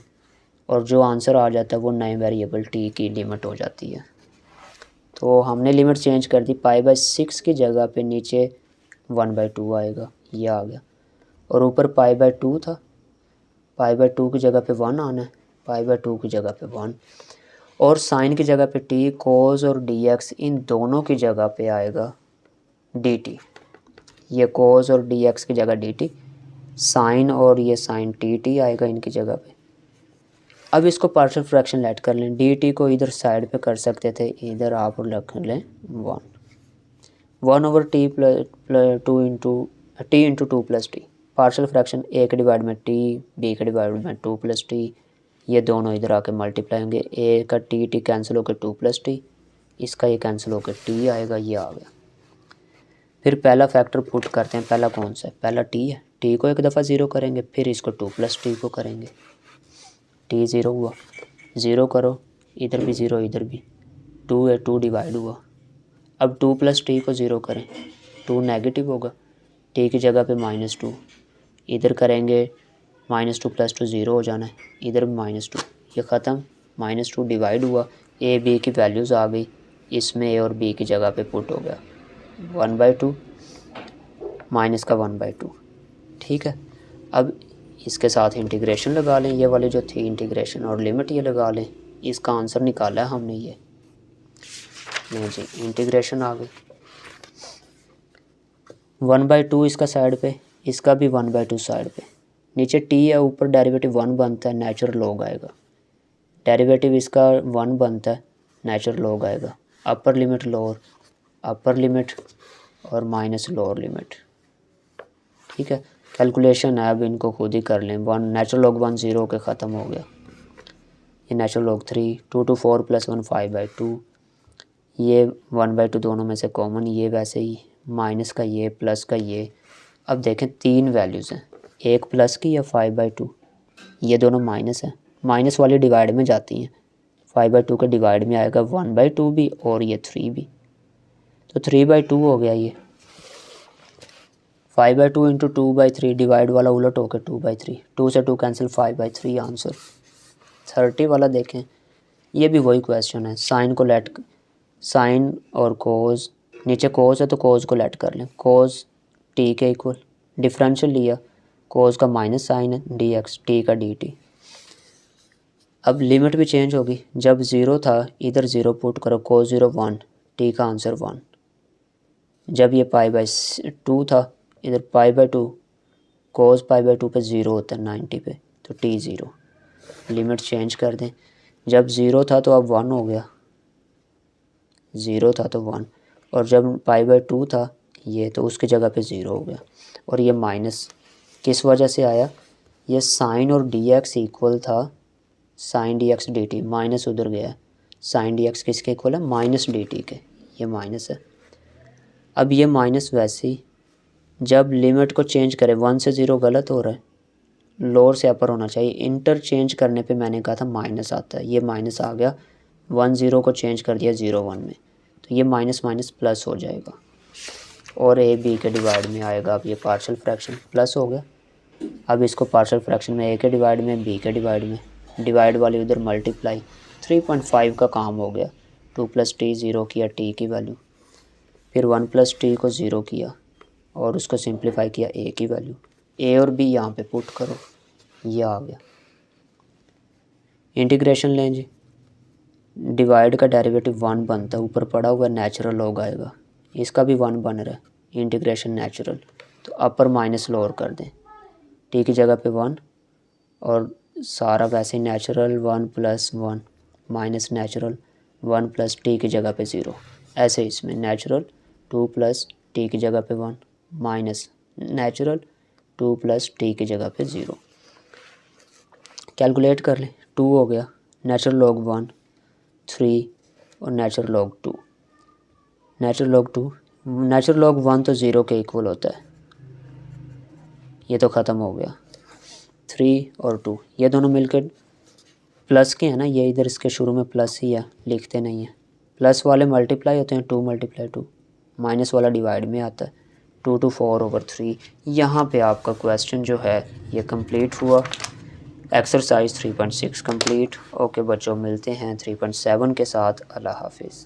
और जो आंसर आ जाता है वो नए वेरिएबल t की लिमिट हो जाती है। तो हमने लिमिट चेंज कर दी, π/6 की जगह पे नीचे 1/2 आएगा, ये आ गया, और ऊपर π/2 था, π/2 की जगह पे 1 आना है, π/2 की जगह पे 1, और साइन की जगह पे t, कोस और dx इन दोनों की जगह पे आएगा dt। ये कोस और dx की जगह dt, साइन और ये साइन टी आएगा इनकी जगह पे। अब इसको पार्शियल फ्रैक्शन लेट कर लें, dt को इधर साइड पे कर सकते थे, इधर आप रख लें 1/t + 2 into two plus T. Partial fraction a के डिवाइड में t, b के डिवाइड में 2 + t, ये दोनों इधर आके मल्टीप्लाई होंगे, a का t कैंसिल होकर 2 + t, इसका ये कैंसिल होकर t आएगा, ये आ गया। फिर पहला फैक्टर पुट करते हैं, पहला कौन सा है, पहला t है, t को एक दफ़ा ज़ीरो करेंगे, फिर इसको 2 + t को करेंगे, t ज़ीरो हुआ, ज़ीरो करो, इधर भी ज़ीरो, इधर भी 2 है, 2 डिवाइड हुआ। अब 2 + t को ज़ीरो करें, 2 नेगेटिव होगा, t की जगह पे -2, इधर करेंगे -2 + 2 ज़ीरो हो जाना है, इधर -2, ये ख़त्म, -2 डिवाइड हुआ, a b की वैल्यूज़ आ गई, इसमें a और b की जगह पे पुट हो गया 1/2 माइनस का 1/2। ठीक है, अब इसके साथ इंटीग्रेशन लगा लें, ये वाली जो थी इंटीग्रेशन और लिमिट ये लगा लें, इसका आंसर निकाला है हमने, ये जी इंटीग्रेशन आ गई 1/2 इसका साइड पे, इसका भी 1/2 साइड पे, नीचे t है, ऊपर डेरिवेटिव 1 बनता है, नेचुरल लॉग आएगा, डेरिवेटिव इसका 1 बनता है, नेचुरल लॉग आएगा, upper limit lower, upper limit और माइनस लोअर लिमिट। ठीक है, कैलकुलेशन है, अब इनको खुद ही कर लें। 1 नेचुरल लॉग 1 0 के ख़त्म हो गया, ये नेचुरल लॉग 3, 2 to 4 + 1 5/2, ये 1/2 दोनों में से कॉमन, ये वैसे ही माइनस का ये प्लस का ये। अब देखें 3 वैल्यूज़ हैं, एक प्लस की या 5/2, ये दोनों माइनस हैं, माइनस वाली डिवाइड में जाती हैं, 5/2 के डिवाइड में आएगा 1/2 भी और ये 3 भी, तो 3/2 हो गया। ये 5/2 इंटू 2/3, डिवाइड वाला उलट होकर 2/3, 2 से 2 कैंसिल, 5/3 आंसर। 30 वाला देखें, ये भी वही क्वेश्चन है, साइन को लेट, साइन और कोस, नीचे कोस है तो कोस को लेट कर लें, कोस t के इक्वल, डिफरेंशियल लिया, कोस का माइनस साइन है dx, t का dt। अब लिमिट भी चेंज होगी, जब 0 था इधर 0 पुट करो, कोस 0 1, t का आंसर 1, जब ये π/2 था इधर π/2, कोस π/2 पे 0 होता है 90 पे, तो t 0, लिमिट चेंज कर दें, जब 0 था तो अब 1 हो गया, 0 था तो 1, और जब π/2 था ये, तो उसकी जगह पे 0 हो गया, और ये माइनस किस वजह से आया, ये साइन और dx इक्वल था साइन dx dt, माइनस उधर गया, साइन dx किसके इक्वल है, -dt के, ये माइनस है। अब ये माइनस वैसे ही जब लिमिट को चेंज करें, 1 से 0 गलत हो रहा है, लोअर से अपर होना चाहिए, इंटरचेंज करने पे मैंने कहा था माइनस आता है, ये माइनस आ गया, 1 0 को चेंज कर दिया 0 1 में, तो ये माइनस माइनस प्लस हो जाएगा, और a b के डिवाइड में आएगा। अब ये पार्शियल फ्रैक्शन प्लस हो गया, अब इसको पार्शियल फ्रैक्शन में a के डिवाइड में, b के डिवाइड में, डिवाइड वाली उधर मल्टीप्लाई, 3.5 का काम हो गया, 2 + t 0 किया t की वैल्यू, फिर 1 + t को 0 किया और उसको सिंप्लीफाई किया a की वैल्यू, a और b यहाँ पे पुट करो, ये आ गया। इंटीग्रेशन लें जी, डिवाइड का डेरिवेटिव 1 बनता है, ऊपर पड़ा हुआ नेचुरल लॉग आएगा, इसका भी 1 बन रहा है, इंटीग्रेशन नेचुरल, तो अपर माइनस लोअर कर दें, t की जगह पे 1, और सारा वैसे नेचुरल 1 + 1 माइनस नेचुरल 1 + t की जगह पे 0, ऐसे इसमें नेचुरल 2 + t की जगह पे 1 माइनस नेचुरल 2 + t की जगह पे 0। कैलकुलेट कर लें, 2 हो गया, नेचुरल लॉग 1 3 और natural log 2, natural log 2, natural log 1 तो 0 के इक्वल होता है, ये तो ख़त्म हो गया, 3 और 2 ये दोनों मिलकर प्लस के हैं ना, ये इधर इसके शुरू में प्लस ही है, लिखते नहीं हैं, प्लस वाले मल्टीप्लाई होते हैं, 2 × 2, माइनस वाला डिवाइड में आता है, 2 to 4/3। यहाँ पे आपका क्वेश्चन जो है ये कंप्लीट हुआ, एक्सरसाइज 3.6 कंप्लीट। ओके बच्चों, मिलते हैं 3.7 के साथ, अल्लाह हाफिज़।